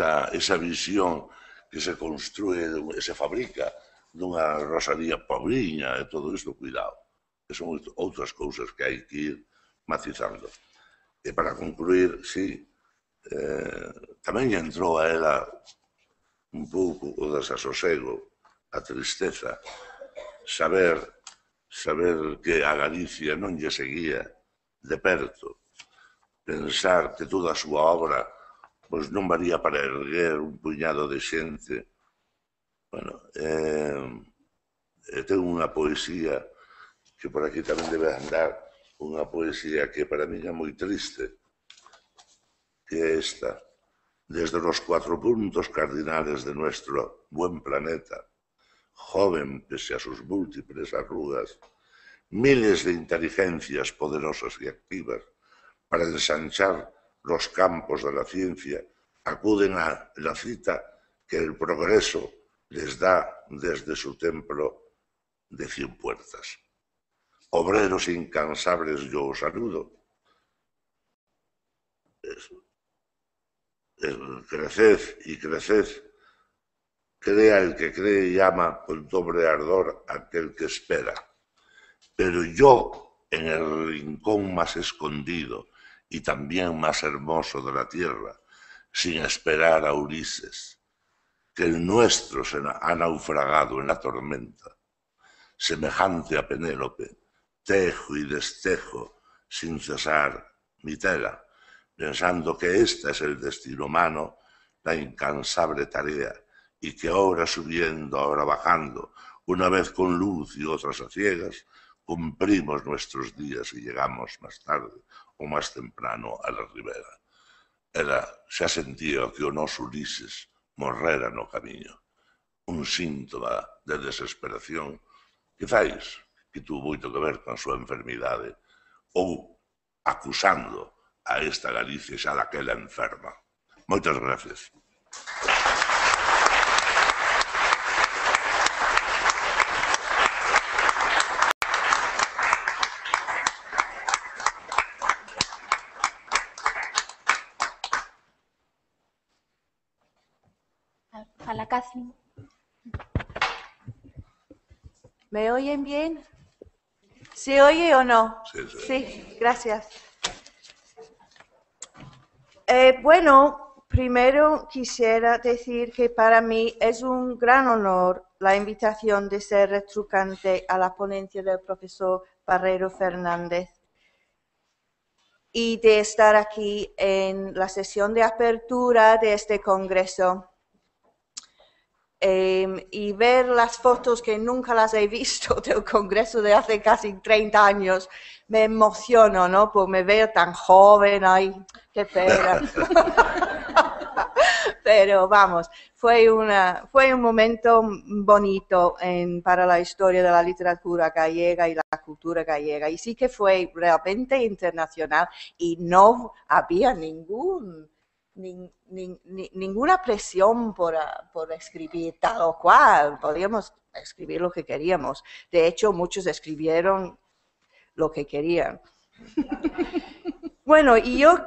se construe, se fabrica dunha Rosalía pobriña e todo isto, cuidado. Que son outras cousas que hai que ir matizando. E para concluir, sí, tamén entrou a ela un pouco o desasosego, a tristeza, saber que a Galicia non lle seguía de perto, pensar que toda a súa obra pois non varía para erguer un puñado de xente. Bueno, ten unha poesía que por aquí tamén debe andar, unha poesía que para mí é moi triste, que é esta. Desde los 4 puntos cardinales de nuestro buen planeta, joven pese a sus múltiples arrugas, miles de inteligencias poderosas y activas para ensanchar los campos de la ciencia acuden a la cita que el progreso les da desde su templo de 100 puertas. Obreros incansables, yo os saludo. Creced y creced. Crea el que cree y ama con doble ardor aquel que espera. Pero yo, en el rincón más escondido y también más hermoso de la tierra, sin esperar a Ulises, que el nuestro se ha naufragado en la tormenta, semejante a Penélope, tejo y destejo sin cesar mi tela, pensando que esta es el destino humano, la incansable tarea, y que ahora subiendo, ahora bajando, una vez con luz y otras a ciegas, cumplimos nuestros días y llegamos más tarde o más temprano a la ribera. Xa sentía que o noso Ulises morrera no camiño. Un síntoma de desesperación, quizais que tuvo moito que ver con a súa enfermidade, ou acusando a esta Galicia xa daquela enferma. Moitas gracias. Fala, Catherine. ¿Me oyen bien? ¿Se oye o no? Sí, sí. Sí, gracias. Bueno, primero quisiera decir que para mí es un gran honor la invitación de ser retrucante a la ponencia del profesor Barrero Fernández y de estar aquí en la sesión de apertura de este congreso. Y ver las fotos que nunca las he visto del congreso de hace casi 30 años, me emociono, ¿no? Pues me veo tan joven, ay, qué pena. Pero vamos, fue un momento bonito para la historia de la literatura gallega y la cultura gallega. Y sí que fue realmente internacional y no había ninguna presión por escribir tal o cual, podíamos escribir lo que queríamos. De hecho, muchos escribieron lo que querían. Bueno, y yo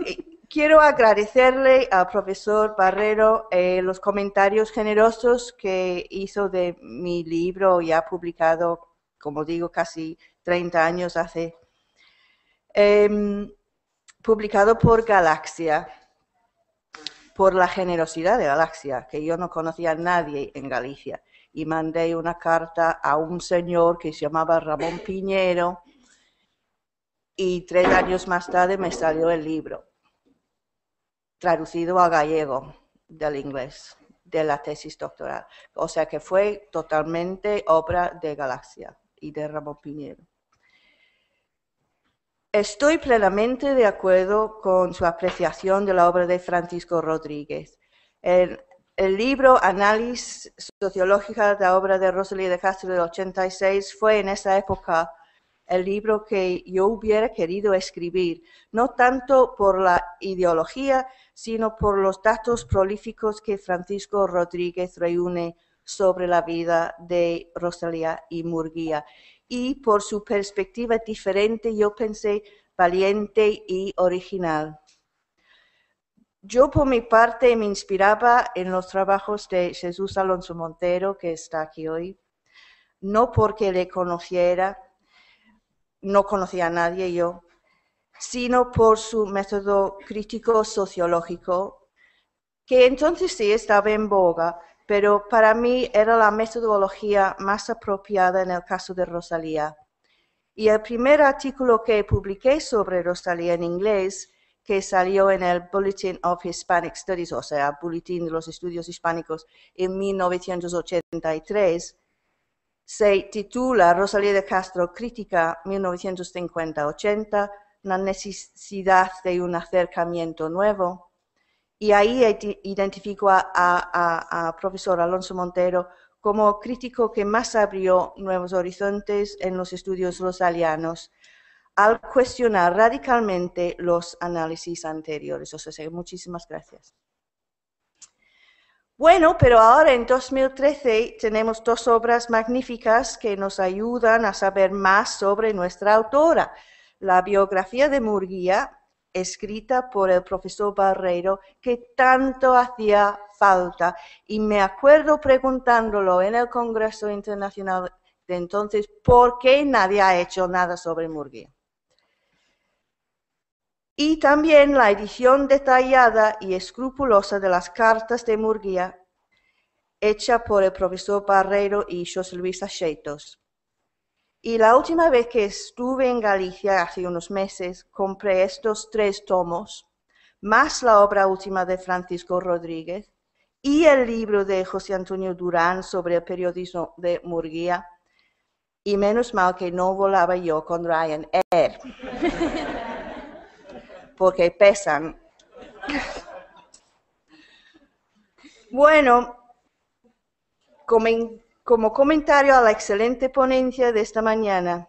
quiero agradecerle al profesor Barrero los comentarios generosos que hizo de mi libro ya publicado, como digo, casi 30 años hace, publicado por Galaxia. Por la generosidad de Galaxia, que yo no conocía a nadie en Galicia, y mandé una carta a un señor que se llamaba Ramón Piñero, y 3 años más tarde me salió el libro, traducido al gallego del inglés, de la tesis doctoral. O sea que fue totalmente obra de Galaxia y de Ramón Piñero. Estoy plenamente de acuerdo con su apreciación de la obra de Francisco Rodríguez. El libro Análisis Sociológica de la obra de Rosalía de Castro del 86 fue en esa época el libro que yo hubiera querido escribir, no tanto por la ideología, sino por los datos prolíficos que Francisco Rodríguez reúne sobre la vida de Rosalía y Murguía. Y por su perspectiva diferente, yo pensé valiente y original. Yo, por mi parte, me inspiraba en los trabajos de Jesús Alonso Montero, que está aquí hoy, no porque le conociera, no conocía a nadie yo, sino por su método crítico sociológico, que entonces sí estaba en boga, pero para mí era la metodología más apropiada en el caso de Rosalía. Y el primer artículo que publiqué sobre Rosalía en inglés, que salió en el Bulletin of Hispanic Studies, o sea, Boletín de los Estudios Hispánicos, en 1983, se titula Rosalía de Castro, Crítica 1950-80, la necesidad de un acercamiento nuevo. Y ahí identifico a profesor Alonso Montero como crítico que más abrió nuevos horizontes en los estudios rosalianos, al cuestionar radicalmente los análisis anteriores. O sea, muchísimas gracias. Bueno, pero ahora en 2013 tenemos dos obras magníficas que nos ayudan a saber más sobre nuestra autora. La biografía de Murguía, escrita por el profesor Barreiro, que tanto hacía falta. Y me acuerdo preguntándolo en el Congreso Internacional de entonces, ¿por qué nadie ha hecho nada sobre Murguía? Y también la edición detallada y escrupulosa de las cartas de Murguía, hecha por el profesor Barreiro y José Luis Acheitos. Y la última vez que estuve en Galicia, hace unos meses, compré estos 3 tomos, más la obra última de Francisco Rodríguez y el libro de José Antonio Durán sobre el periodismo de Murguía. Y menos mal que no volaba yo con Ryanair, porque pesan. Bueno, como comentario a la excelente ponencia de esta mañana,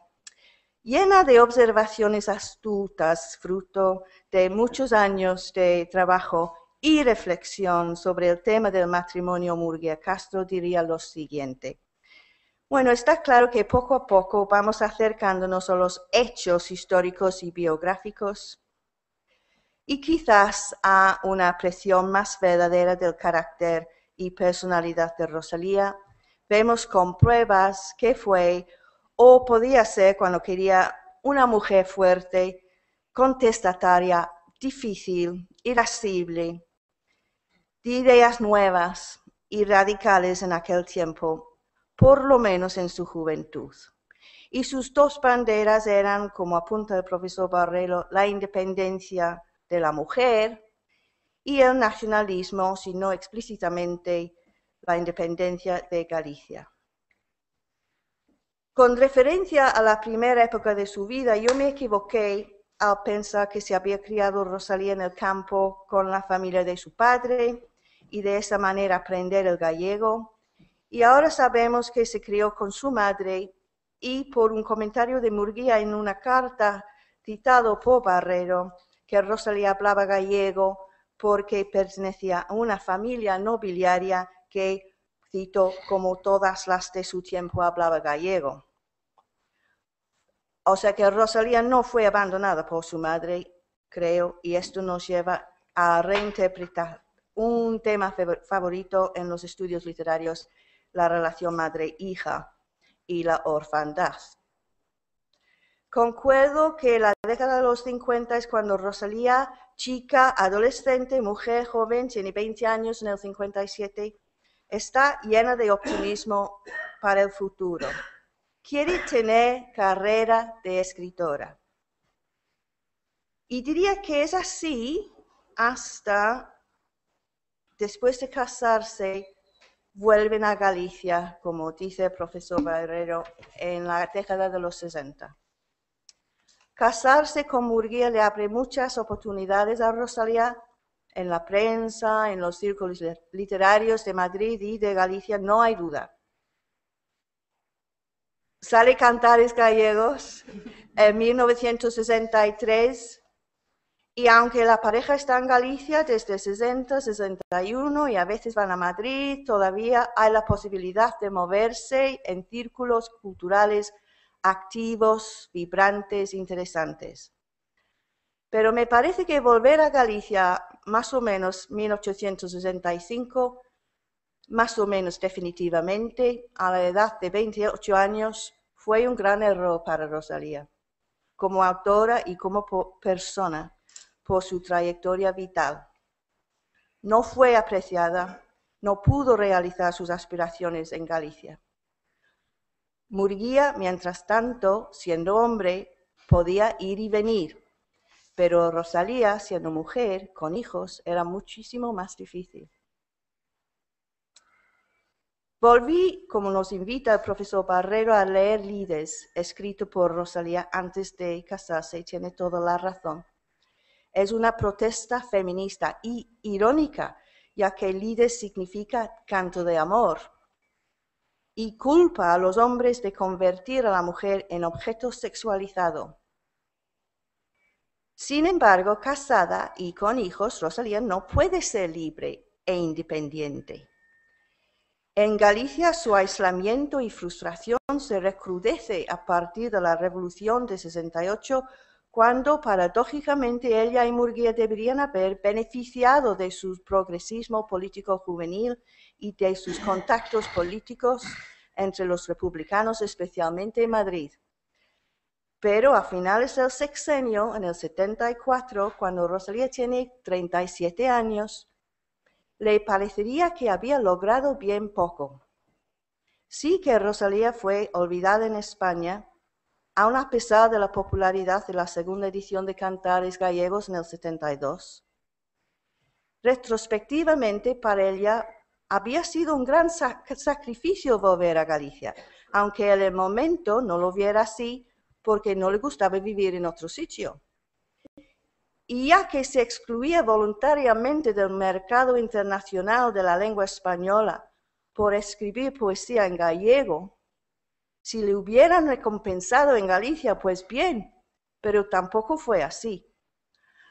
llena de observaciones astutas, fruto de muchos años de trabajo y reflexión sobre el tema del matrimonio Murguía Castro, diría lo siguiente. Bueno, está claro que poco a poco vamos acercándonos a los hechos históricos y biográficos y quizás a una apreciación más verdadera del carácter y personalidad de Rosalía. Vemos con pruebas que fue o podía ser cuando quería una mujer fuerte, contestataria, difícil, irascible, de ideas nuevas y radicales en aquel tiempo, por lo menos en su juventud. Y sus 2 banderas eran, como apunta el profesor Barreiro, la independencia de la mujer y el nacionalismo, si no explícitamente, la independencia de Galicia. Con referencia a la primera época de su vida, yo me equivoqué al pensar que se había criado Rosalía en el campo con la familia de su padre y de esa manera aprender el gallego. Y ahora sabemos que se crió con su madre y por un comentario de Murguía en una carta citado por Barreiro, que Rosalía hablaba gallego porque pertenecía a una familia nobiliaria que, cito, como todas las de su tiempo hablaba gallego. O sea que Rosalía no fue abandonada por su madre, creo, y esto nos lleva a reinterpretar un tema favorito en los estudios literarios, la relación madre-hija y la orfandad. Concuerdo que la década de los 50 es cuando Rosalía, chica, adolescente, mujer, joven, tiene 20 años en el 57, está llena de optimismo para el futuro. Quiere tener carrera de escritora. Y diría que es así hasta después de casarse, vuelven a Galicia, como dice el profesor Barreiro, en la década de los 60. Casarse con Murguía le abre muchas oportunidades a Rosalía en la prensa, en los círculos literarios de Madrid y de Galicia, no hay duda. Sale Cantares Gallegos en 1963 y aunque la pareja está en Galicia desde 60, 61 y a veces van a Madrid, todavía hay la posibilidad de moverse en círculos culturales activos, vibrantes, interesantes. Pero me parece que volver a Galicia más o menos 1865, más o menos definitivamente, a la edad de 28 años, fue un gran error para Rosalía, como autora y como persona, por su trayectoria vital. No fue apreciada, no pudo realizar sus aspiraciones en Galicia. Murguía, mientras tanto, siendo hombre, podía ir y venir. pero Rosalía, siendo mujer, con hijos, era muchísimo más difícil. Volví, como nos invita el profesor Barrero, a leer Lides, escrito por Rosalía antes de casarse, y tiene toda la razón. Es una protesta feminista y irónica, ya que Lides significa canto de amor, y culpa a los hombres de convertir a la mujer en objeto sexualizado. Sin embargo, casada y con hijos, Rosalía no puede ser libre e independiente. En Galicia, su aislamiento y frustración se recrudece a partir de la Revolución de 68, cuando paradójicamente ella y Murguía deberían haber beneficiado de su progresismo político juvenil y de sus contactos políticos entre los republicanos, especialmente en Madrid. Pero a finales del sexenio, en el 74, cuando Rosalía tiene 37 años, le parecería que había logrado bien poco. Sí que Rosalía fue olvidada en España, aun a pesar de la popularidad de la segunda edición de Cantares Gallegos en el 72. Retrospectivamente, para ella había sido un gran sacrificio volver a Galicia, aunque en el momento no lo viera así porque no le gustaba vivir en otro sitio. Y ya que se excluía voluntariamente del mercado internacional de la lengua española por escribir poesía en gallego, si le hubieran recompensado en Galicia, pues bien, pero tampoco fue así.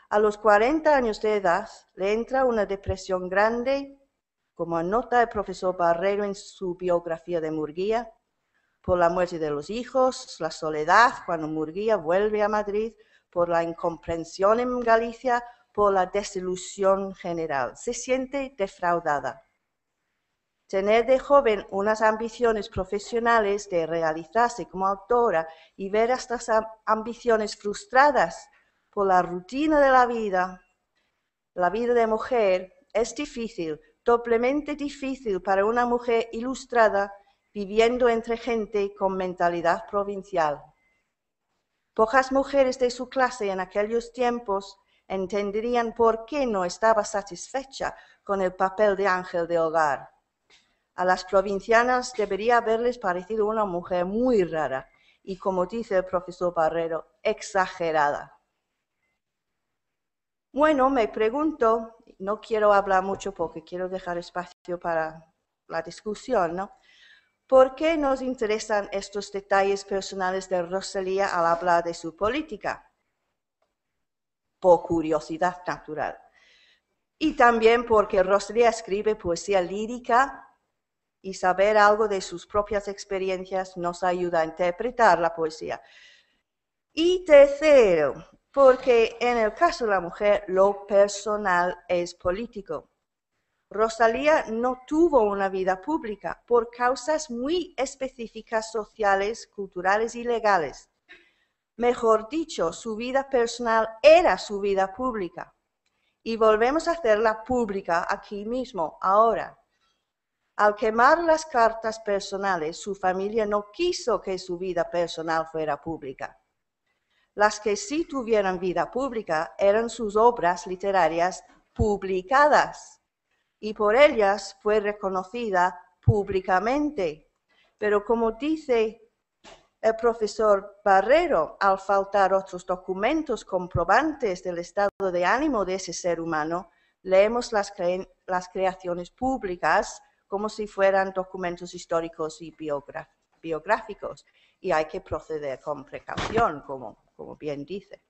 A los 40 años de edad le entra una depresión grande, como anota el profesor Barrero en su biografía de Murguía, por la muerte de los hijos, la soledad cuando Murguía vuelve a Madrid, por la incomprensión en Galicia, por la desilusión general. Se siente defraudada. Tener de joven unas ambiciones profesionales de realizarse como autora y ver estas ambiciones frustradas por la rutina de la vida de mujer, es difícil, doblemente difícil para una mujer ilustrada viviendo entre gente con mentalidad provincial. Pocas mujeres de su clase en aquellos tiempos entenderían por qué no estaba satisfecha con el papel de ángel de hogar. A las provincianas debería haberles parecido una mujer muy rara y, como dice el profesor Barrero, exagerada. Bueno, me pregunto, no quiero hablar mucho porque quiero dejar espacio para la discusión, ¿no? ¿Por qué nos interesan estos detalles personales de Rosalía al hablar de su política? Por curiosidad natural. Y también porque Rosalía escribe poesía lírica y saber algo de sus propias experiencias nos ayuda a interpretar la poesía. Y tercero, porque en el caso de la mujer lo personal es político. Rosalía no tuvo una vida pública por causas muy específicas sociales, culturales y legales. Mejor dicho, su vida personal era su vida pública. Y volvemos a hacerla pública aquí mismo, ahora. Al quemar las cartas personales, su familia no quiso que su vida personal fuera pública. Las que sí tuvieran vida pública eran sus obras literarias publicadas. Y por ellas fue reconocida públicamente. Pero como dice el profesor Barrero, al faltar otros documentos comprobantes del estado de ánimo de ese ser humano, leemos las creaciones públicas como si fueran documentos históricos y biográficos. Y hay que proceder con precaución, como bien dice.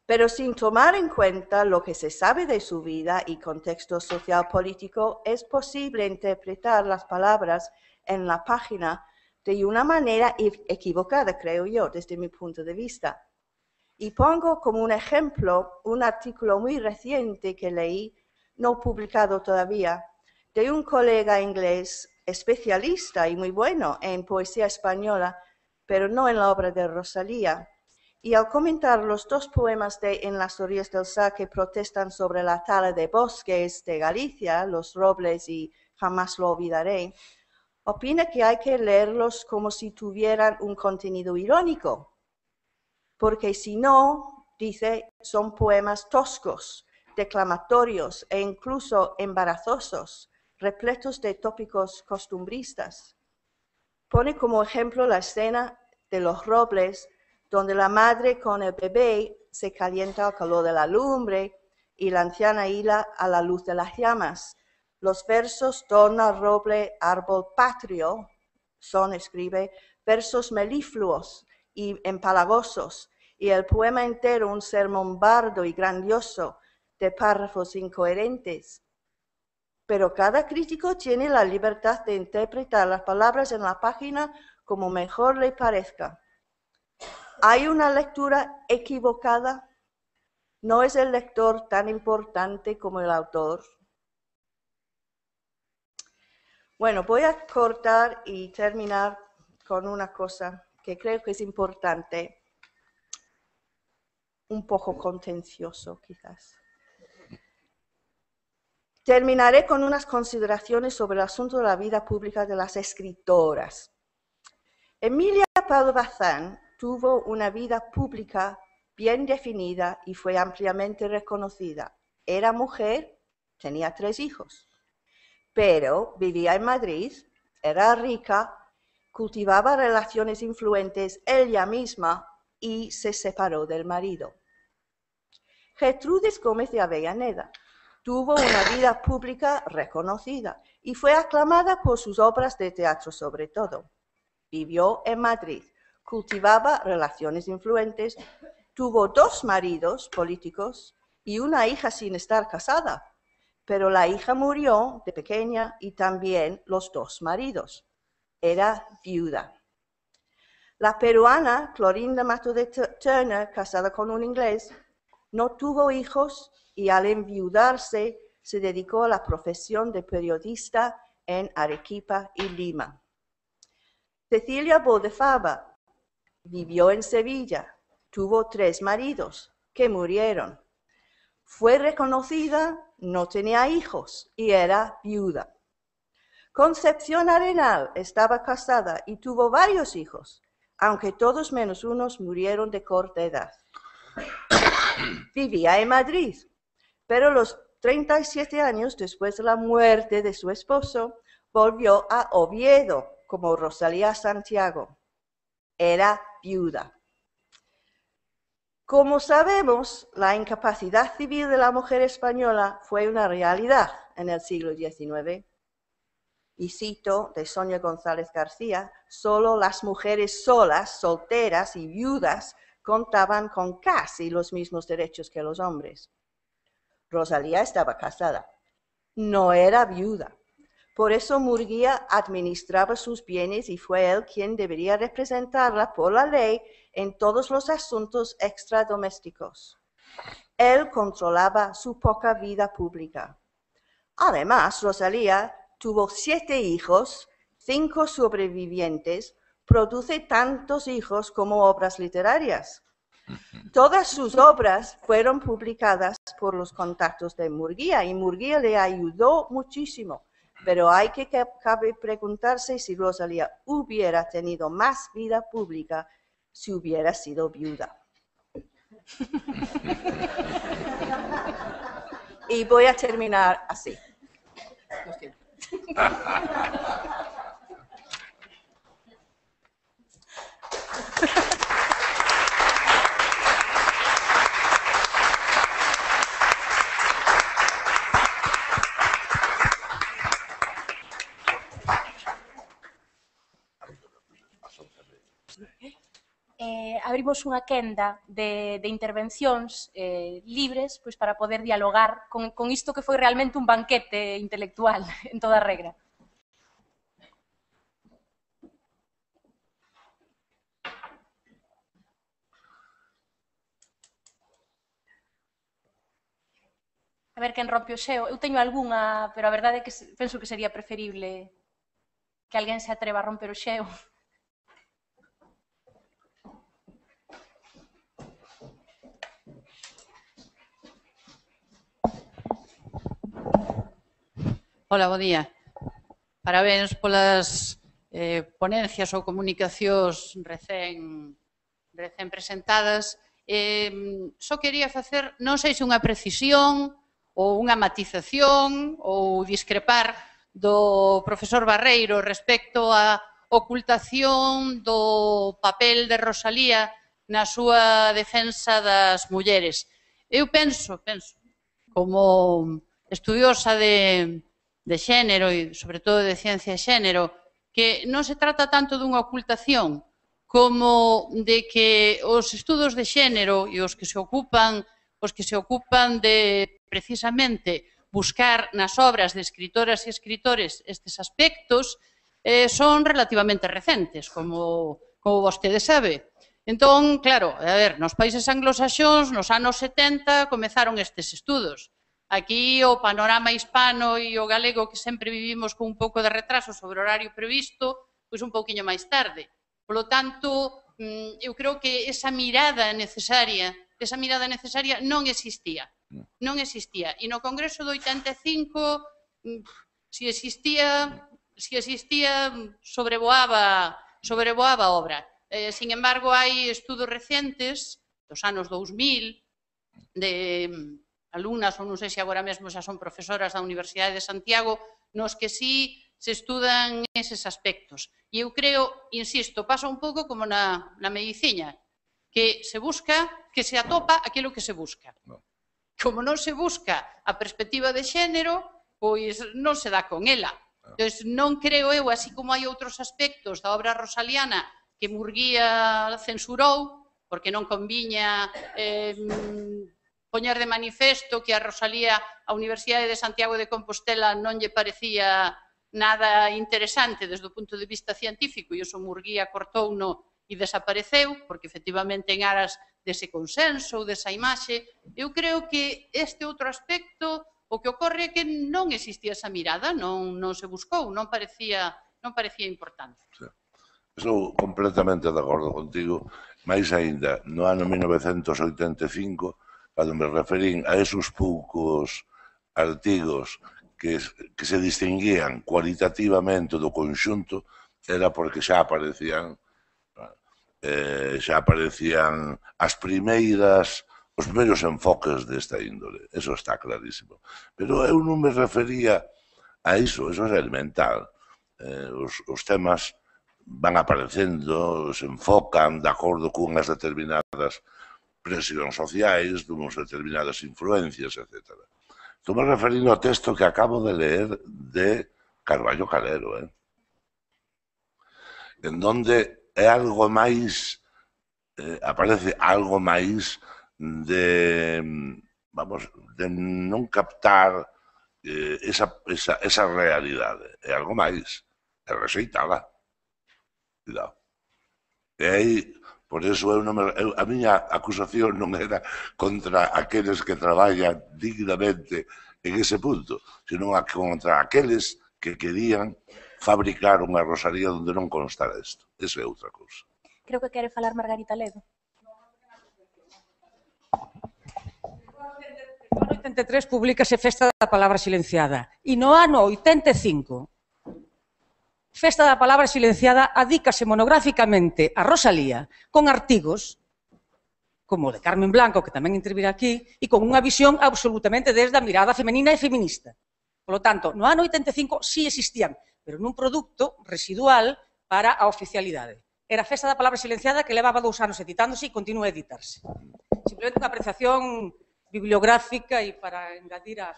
Pero sin tomar en cuenta lo que se sabe de su vida y contexto social político, es posible interpretar las palabras en la página de una manera equivocada, creo yo, desde mi punto de vista. Y pongo como un ejemplo un artículo muy reciente que leí, no publicado todavía, de un colega inglés especialista y muy bueno en poesía española, pero no en la obra de Rosalía. Y al comentar los dos poemas de En las orillas del Sar que protestan sobre la tala de bosques de Galicia, Los robles y Jamás lo olvidaré, opina que hay que leerlos como si tuvieran un contenido irónico, porque si no, dice, son poemas toscos, declamatorios e incluso embarazosos, repletos de tópicos costumbristas. Pone como ejemplo la escena de Los Robles, donde la madre con el bebé se calienta al calor de la lumbre y la anciana hila a la luz de las llamas. Los versos Donna Roble, árbol patrio, son, escribe, versos melifluos y empalagosos, y el poema entero un sermón bardo y grandioso de párrafos incoherentes. Pero cada crítico tiene la libertad de interpretar las palabras en la página como mejor le parezca. ¿Hay una lectura equivocada? ¿No es el lector tan importante como el autor? Bueno, voy a cortar y terminar con una cosa que creo que es importante, un poco contencioso quizás. Terminaré con unas consideraciones sobre el asunto de la vida pública de las escritoras. Emilia Pardo Bazán tuvo una vida pública bien definida y fue ampliamente reconocida. Era mujer, tenía 3 hijos, pero vivía en Madrid, era rica, cultivaba relaciones influentes ella misma y se separó del marido. Gertrudis Gómez de Avellaneda tuvo una vida pública reconocida y fue aclamada por sus obras de teatro sobre todo. Vivió en Madrid, cultivaba relaciones influentes, tuvo 2 maridos políticos y una hija sin estar casada, pero la hija murió de pequeña y también los 2 maridos. Era viuda. La peruana Clorinda Mato de Turner, casada con un inglés, no tuvo hijos y al enviudarse se dedicó a la profesión de periodista en Arequipa y Lima. Cecilia Bodefava vivió en Sevilla, tuvo 3 maridos que murieron. Fue reconocida, no tenía hijos y era viuda. Concepción Arenal estaba casada y tuvo varios hijos, aunque todos menos unos murieron de corta edad. Vivía en Madrid, pero a los 37 años después de la muerte de su esposo, volvió a Oviedo como Rosalía Santiago. Era viuda. Como sabemos, la incapacidad civil de la mujer española fue una realidad en el siglo XIX. Y cito de Sonia González García, solo las mujeres solas, solteras y viudas contaban con casi los mismos derechos que los hombres. Rosalía estaba casada, no era viuda. Por eso Murguía administraba sus bienes y fue él quien debería representarla por la ley en todos los asuntos extradomésticos. Él controlaba su poca vida pública. Además, Rosalía tuvo 7 hijos, 5 sobrevivientes, produce tantos hijos como obras literarias. Todas sus obras fueron publicadas por los contactos de Murguía y Murguía le ayudó muchísimo. Pero hay que cabe preguntarse si Rosalía hubiera tenido más vida pública si hubiera sido viuda. Y voy a terminar así. Lo siento. Abrimos unha quenda de intervencións libres pois, para poder dialogar con isto que foi realmente un banquete intelectual en toda regra. A ver quen rompe o xeo. Eu teño algunha, pero a verdade é que penso que sería preferible que alguén se atreva a romper o xeo. Hola, bo día. Parabéns polas ponencias ou comunicacións recén recén presentadas. Só quería facer, non sei se unha precisión ou unha matización ou discrepar do profesor Barreiro respecto á ocultación do papel de Rosalía na súa defensa das mulleres. Eu penso, como estudiosa de xénero e, sobre todo, de ciencia de xénero, que non se trata tanto dunha ocultación como de que os estudos de xénero e os que se ocupan de, precisamente, buscar nas obras de escritoras e escritores estes aspectos, son relativamente recentes, como vostede sabe. Entón, claro, a ver, nos países anglosaxóns, nos anos 70, comezaron estes estudos. Aquí o panorama hispano e o galego, que sempre vivimos con un pouco de retraso sobre o horario previsto, pois un pouquiño máis tarde. Polo tanto, eu creo que esa mirada necesaria non existía. Non existía. E no Congreso do 85, se existía, sobrevoaba a obra. Sin embargo, hai estudos recentes, dos anos 2000, de alumnas, ou non sei se agora mesmo xa son profesoras da Universidade de Santiago, nos que sí se estudan eses aspectos. E eu creo, insisto, pasa un pouco como na medicina, que se busca, que se atopa aquilo que se busca. Como non se busca a perspectiva de xénero, pois non se dá con ela. Entón, non creo eu, así como hai outros aspectos da obra rosaliana que Murguía censurou, porque non conviña poñer de manifesto que a Rosalía, a Universidade de Santiago de Compostela, non lle parecía nada interesante desde o punto de vista científico, e iso Murguía cortouno e desapareceu, porque efectivamente en aras dese consenso ou desa imaxe, eu creo que este outro aspecto, o que ocorre é que non existía esa mirada, non se buscou, non parecía importante. Estou completamente de acordo contigo, máis aínda, no ano 1985, cando me referín a esos poucos artigos que se distinguían cualitativamente do conxunto, era porque xa aparecían as primeiras, os primeiros enfoques desta índole, eso está clarísimo. Pero eu non me refería a iso é elemental. Os temas van aparecendo, se enfocan de acordo con unhas determinadas presións sociais, dunhas determinadas influencias, etc. Estou me referindo ao texto que acabo de ler de Carballo Calero, en donde é algo máis, aparece algo máis de non captar esa realidade. É algo máis, é rexeitala. Cuidado. E aí, por eso, a miña acusación non era contra aqueles que traballan dignamente en ese punto, sino contra aqueles que querían fabricar unha Rosalía onde non constara isto. Eso é outra cousa. Creo que quere falar Margarita Ledo. No ano 83 publicase Festa da Palabra Silenciada e no ano 85 Festa da Palabra Silenciada adícase monográficamente a Rosalía con artigos como o de Carmen Blanco, que tamén intervirá aquí, e con unha visión absolutamente desde a mirada femenina e feminista. Por lo tanto, no ano 85 sí existían, pero nun produto residual para a oficialidade. Era a Festa da Palabra Silenciada que levaba 2 anos editándose e continúa a editarse. Simplemente unha apreciación bibliográfica e para engadir a...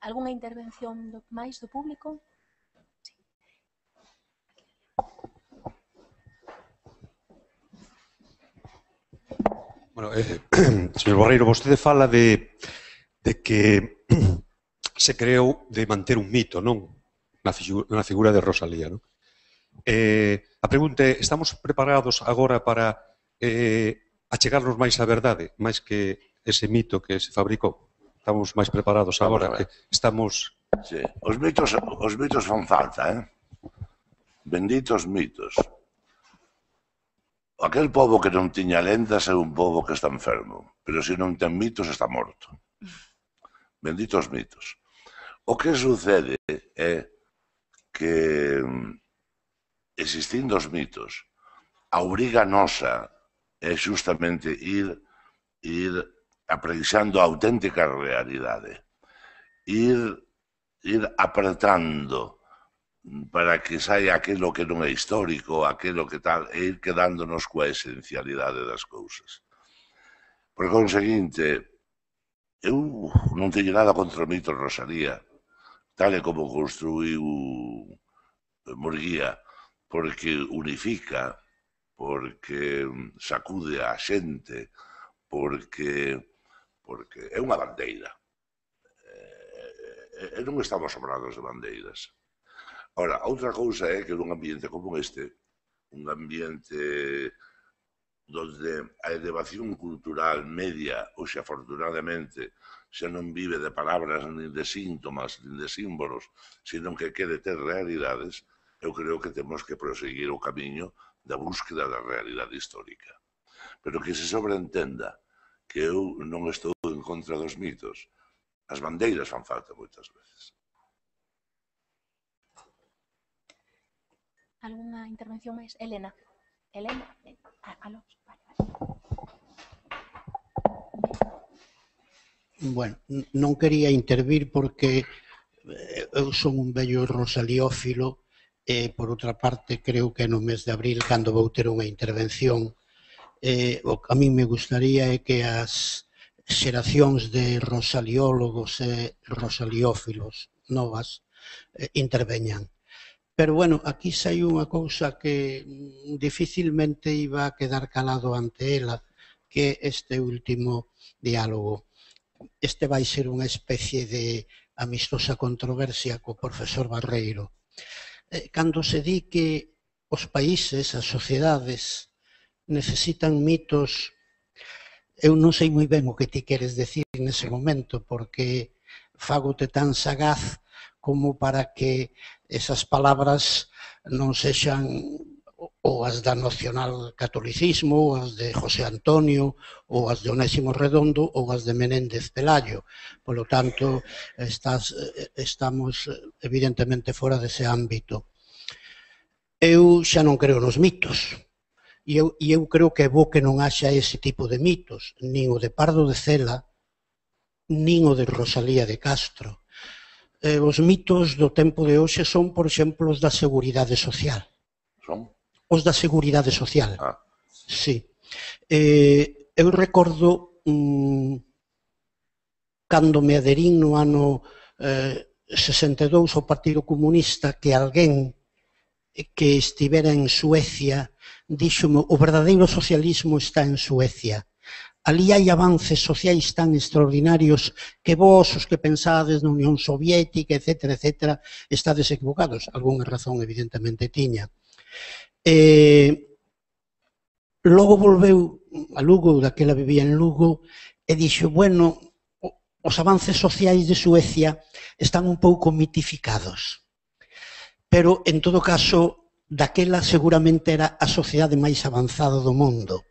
Algunha intervención máis do público? Sí. Bueno, señor Barreiro, vostede fala de que se creou de manter un mito, non? Na figura de Rosalía, non? A pregunta é, estamos preparados agora para achegarnos máis á verdade, máis que ese mito que se fabricou? Estamos máis preparados agora, que estamos... Sí, os mitos fan falta, benditos mitos. Aquel pobo que non tiña lendas é un pobo que está enfermo, pero se non ten mitos está morto. Benditos mitos. O que sucede é que existindo os mitos, a obriga nosa é justamente ir apreixando a auténtica realidade, ir apretando para que saia aquilo que non é histórico, aquilo que tal, e ir quedándonos coa esencialidade das cousas. Por conseguinte, eu non teño nada contra o mito Rosalía, tal e como construiu Murguía, porque unifica, porque sacude a xente, porque é unha bandeira. E non estamos sobrados de bandeiras. Ora, outra cousa é que nun ambiente como este, un ambiente donde a elevación cultural media, hoxe afortunadamente, xa non vive de palabras, nin de síntomas, nin de símbolos, sino que quere ter realidades, eu creo que temos que proseguir o camiño da búsqueda da realidade histórica. Pero que se sobreentenda que eu non estou en contra dos mitos. As bandeiras fan falta moitas veces. Alguna intervención máis? Elena? Elena? Aló? Bueno, non quería intervir porque eu son un vello rosaliófilo e, por outra parte, creo que no mes de abril, cando vou ter unha intervención, o que a mí me gustaría é que as xeracións de rosaliólogos e rosaliófilos novas interveñan. Pero, bueno, aquí sai unha cousa que dificilmente iba a quedar calado ante ela, que este último diálogo. Este vai ser unha especie de amistosa controversia co profesor Barreiro. Cando se di que os países, as sociedades, necesitan mitos, eu non sei moi ben o que ti queres decir nese momento, porque fagote tan sagaz como para que esas palabras non sexan ou as da nacional catolicismo, ou as de José Antonio, ou as de Onésimo Redondo, ou as de Menéndez Pelayo. Por lo tanto, estamos evidentemente fora dese ámbito. Eu xa non creo nos mitos. E eu creo que é bo que non haxa ese tipo de mitos, nin o de Pardo de Cela, nin o de Rosalía de Castro. Os mitos do tempo de hoxe son, por exemplo, os da seguridade social. Son? Os da seguridade social. Sí. Eu recordo cando me adherín no ano 62 ao Partido Comunista que alguén que estivera en Suecia díxome o verdadeiro socialismo está en Suecia. Ali hai avances sociais tan extraordinarios que vos, os que pensades na Unión Soviética, etc., estades equivocados. Algúnha razón, evidentemente, tiña. Logo volveu a Lugo, daquela vivía en Lugo, e dixo, bueno, os avances sociais de Suecia están un pouco mitificados. Pero, en todo caso, daquela seguramente era a sociedade máis avanzada do mundo.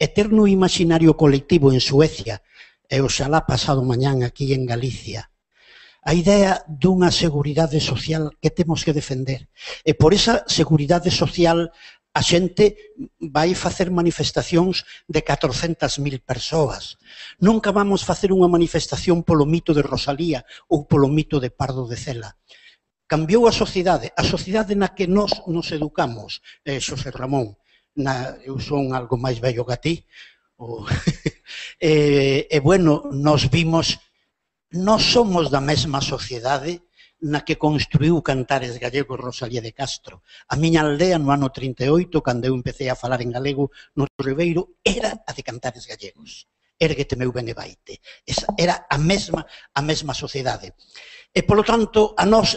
E ter no imaginario colectivo en Suecia, e oxalá pasado mañán aquí en Galicia, a idea dunha seguridade social que temos que defender. E por esa seguridade social a xente vai facer manifestacións de 400.000 persoas. Nunca vamos facer unha manifestación polo mito de Rosalía ou polo mito de Pardo de Cela. Cambiou a sociedade na que nos educamos, Xosé Ramón. Eu son algo máis vello que a ti. E, bueno, nos vimos, nós somos da mesma sociedade na que construiu Cantares Gallegos Rosalía de Castro. A miña aldea no ano 38, cando eu empecé a falar en galego no Ribeiro, era a de Cantares Gallegos. Érguete meu ben e vaite. Era a mesma sociedade. E, polo tanto, a nós,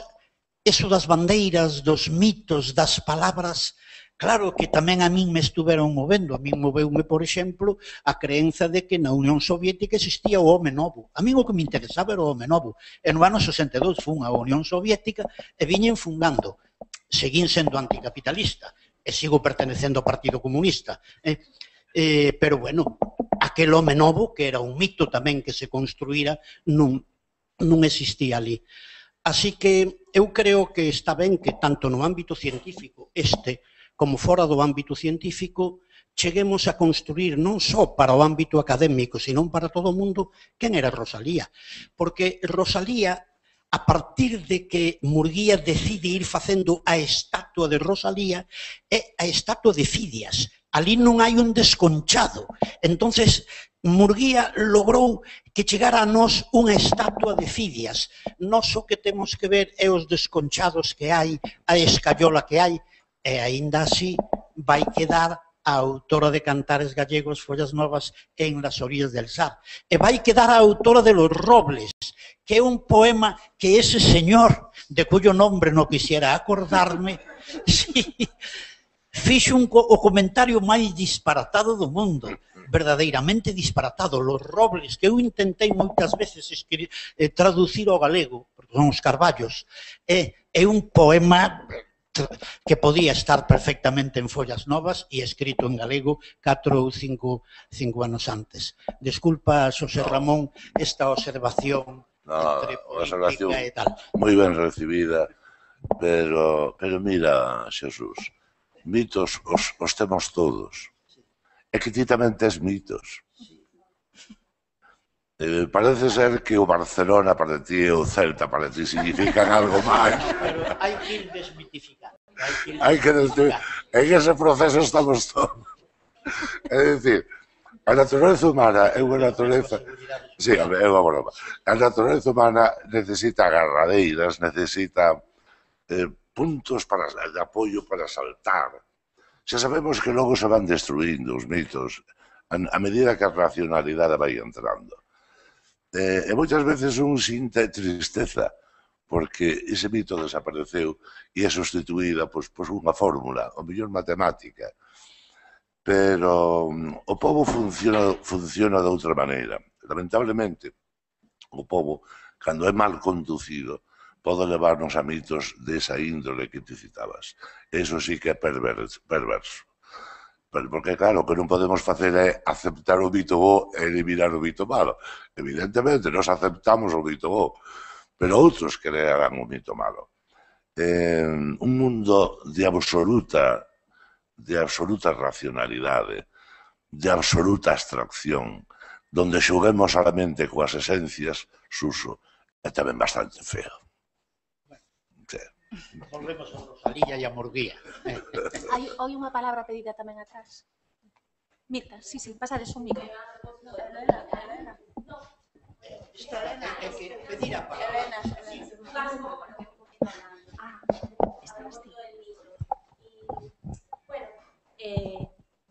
eso das bandeiras, dos mitos, das palabras, claro que tamén a min me estuveron movendo. A min moveume, por exemplo, a creenza de que na Unión Soviética existía o home novo. A min o que me interesaba era o home novo. E no ano 62 fun a Unión Soviética e viñen fundando. Seguín sendo anticapitalista e sigo pertenecendo ao Partido Comunista. Pero, bueno, aquel home novo, que era un mito tamén que se construíra, non existía ali. Así que eu creo que está ben que tanto no ámbito científico como fora do ámbito científico cheguemos a construir non só para o ámbito académico, senón para todo o mundo quen era Rosalía. Porque Rosalía, a partir de que Murguía decide ir facendo a estatua de Rosalía, é a estatua de Fidias. Ali non hai un desconchado. Entonces, Murguía logrou que chegara a nós unha estatua de Fidias. Nós o que temos que ver é os desconchados que hai, a escayola que hai, e aínda así vai quedar a autora de Cantares Gallegos, Follas Novas en las orillas del Sar. E vai quedar a autora de Los Robles, que é un poema que ese señor, de cuyo nombre no quisiera acordarme, sí, fixo o comentario máis disparatado do mundo, verdadeiramente disparatado. Los Robles, que eu intentei moitas veces traducir ao galego, porque son os carballos, é un poema que podía estar perfectamente en Follas Novas e escrito en galego 4 ou 5 anos antes. Desculpa, Xosé Ramón, esta observación entre política e tal. Moi ben recibida, pero mira, Xesús, mitos os temos todos. É que ti tamén tes mitos. Parece ser que o Barcelona para ti e o Celta para ti significan algo máis. Pero hai que ir desmitificando. En ese proceso estamos todos. É dicir, a natureza humana é unha natureza... Sí, é unha broma. A natureza humana necesita agarradeiras, necesita puntos de apoio para saltar. Xa sabemos que logo se van destruindo os mitos a medida que a racionalidade vai entrando. E moitas veces un sinte tristeza porque ese mito desapareceu e é sustituída por unha fórmula, ou mellor matemática. Pero o pobo funciona de outra maneira. Lamentablemente, o pobo, cando é mal conducido, pode levarnos a mitos desa índole que te citabas. Eso sí que é perverso. Porque, claro, o que non podemos facer é aceptar o mito bo e eliminar o mito malo. Evidentemente, nós aceptamos o mito bo, pero outros crearán o mito malo. Un mundo de absoluta racionalidade, de absoluta abstracción, donde xoguemos a la mente coas esencias, Suso, é tamén bastante feo. Volvemos a Rosalía e a Murguía. Hai unha palabra pedida tamén atrás. Mirta, sí, pasades un micro. Elena. É que pedir a palabra. Estabas ti. Bueno,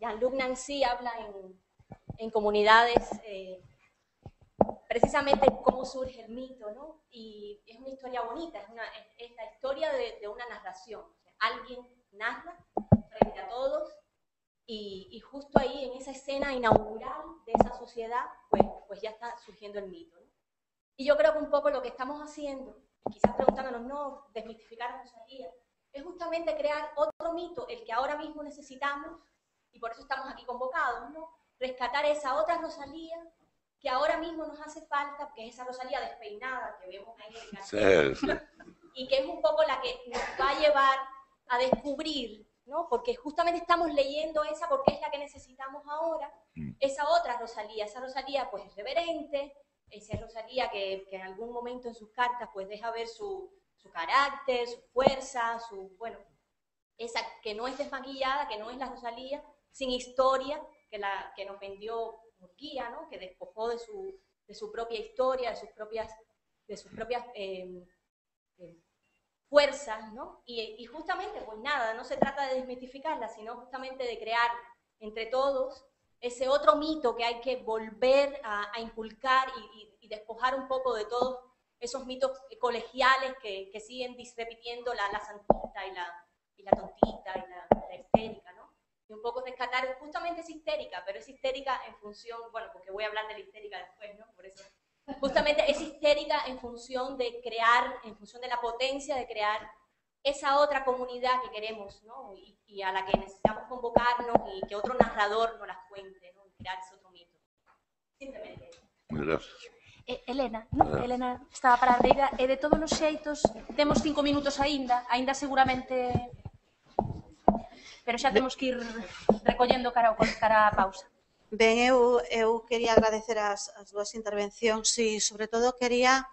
Jean-Luc Nancy habla en comunidades precisamente cómo surge el mito, ¿no? Y es una historia bonita, es la historia de una narración. O sea, alguien narra frente a todos y justo ahí en esa escena inaugural de esa sociedad, pues ya está surgiendo el mito, ¿no? Y yo creo que un poco lo que estamos haciendo, quizás preguntándonos, no, desmitificar a Rosalía, es justamente crear otro mito, el que ahora mismo necesitamos, y por eso estamos aquí convocados, ¿no? Rescatar esa otra Rosalía que ahora mismo nos hace falta, que es esa Rosalía despeinada que vemos ahí en el cartel, sí. Y que es un poco la que nos va a llevar a descubrir, ¿no? Porque justamente estamos leyendo esa porque es la que necesitamos ahora, esa otra Rosalía, esa Rosalía pues irreverente, esa Rosalía que en algún momento en sus cartas pues deja ver su carácter, su fuerza, bueno, esa que no es desmaquillada, que no es la Rosalía, sin historia, que nos vendió Murguía, ¿no? Que despojó de su propia historia, de sus propias fuerzas, ¿no? Y justamente, pues nada, no se trata de desmitificarla, sino justamente de crear entre todos ese otro mito que hay que volver a inculcar y despojar un poco de todos esos mitos colegiales que siguen repitiendo la santita y la tontita y la histérica, ¿no? Y un poco rescatar justamente esa histérica, pero es histérica en función, bueno, porque voy a hablar de la histérica después, ¿no? Por eso, justamente es histérica en función de crear, en función de la potencia de crear esa otra comunidad que queremos, ¿no? Y a la que necesitamos convocarnos y que otro narrador nos las cuente, ¿no? Y crear ese otro mito. Simplemente eso. Gracias. Elena, non? Elena estaba para a reira, e de todos os xeitos, temos 5 minutos aínda seguramente, pero xa temos que ir recollendo cara a pausa. Ben, eu quería agradecer as dúas intervencións e, sobre todo, quería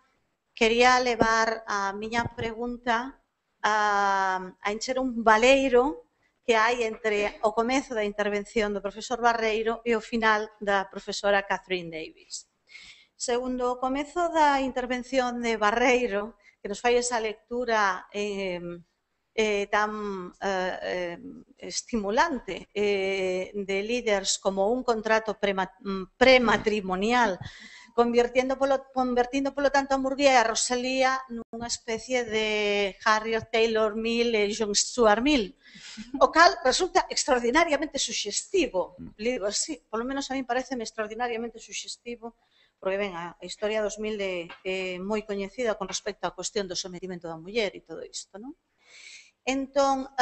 levar a miña pregunta a encher un baleiro que hai entre o comezo da intervención do profesor Barreiro e o final da profesora Catherine Davis. Segundo o comezo da intervención de Barreiro, que nos fai esa lectura tan estimulante de líderes como un contrato prematrimonial, convertindo polo tanto a Murguía e a Rosalía nunha especie de Harriet Taylor Mill e John Stuart Mill, o cal resulta extraordinariamente suxestivo, digo así, polo menos a mí pareceme extraordinariamente suxestivo, porque, ben, a historia dos Milde é moi coñecida con respecto á cuestión do sometimento da muller e todo isto, non? Entón,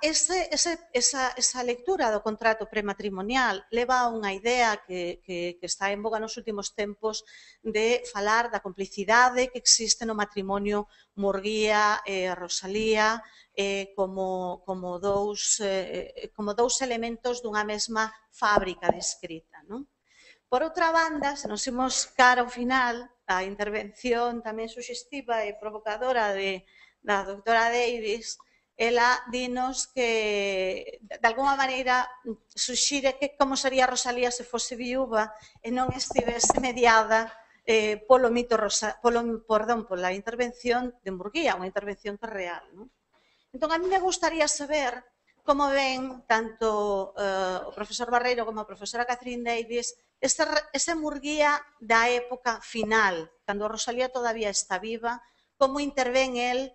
esa lectura do contrato prematrimonial leva a unha idea que está en boga nos últimos tempos de falar da complicidade que existe no matrimonio Murguía e Rosalía como dous elementos dunha mesma fábrica de escrita, non? Por outra banda, se nos imos cara ao final, a intervención tamén suxestiva e provocadora da doutora Davis, ela dinos que, de alguma maneira, suxire que como sería Rosalía se fose viúva e non estivese mediada pola intervención de Murguía, unha intervención que é real. Entón, a mí me gustaría saber como ven tanto o profesor Barreiro como a profesora Catherine Davis ese Murguía da época final, cando Rosalía todavía está viva, como intervén el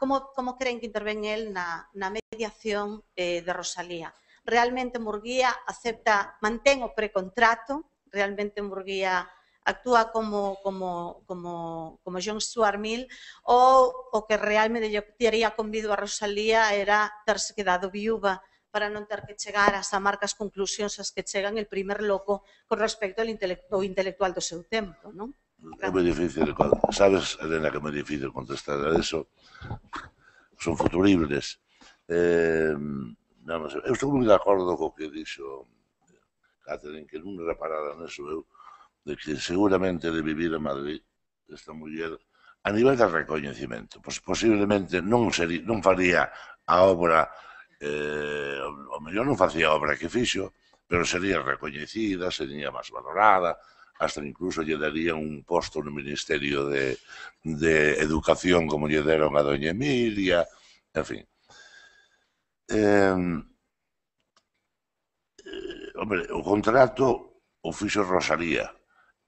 como creen que intervén el na mediación de Rosalía. Realmente Murguía mantén o precontrato, realmente Murguía actúa como John Stuart Mill, ou o que realmente lle tería convido a Rosalía era terse quedado viúva para non ter que chegar ás amargas conclusións as que chegan el primer loco con respecto ao intelectual do seu tempo, non? É moi difícil, sabes, Elena, que é moi difícil contestar a eso. Son futuribles. Eu estou moi de acordo co que dixo Catherine, que non reparara neso eu, de que seguramente de vivir en Madrid esta muller, a nivel de recoñecimento, posiblemente non faría a obra, o mellor non facía a obra que fixo, pero sería recoñecida, sería máis valorada, hasta incluso lle daría un posto no Ministerio de Educación como lle deron a doña Emilia, en fin. Hombre, o contrato o fixo Rosalía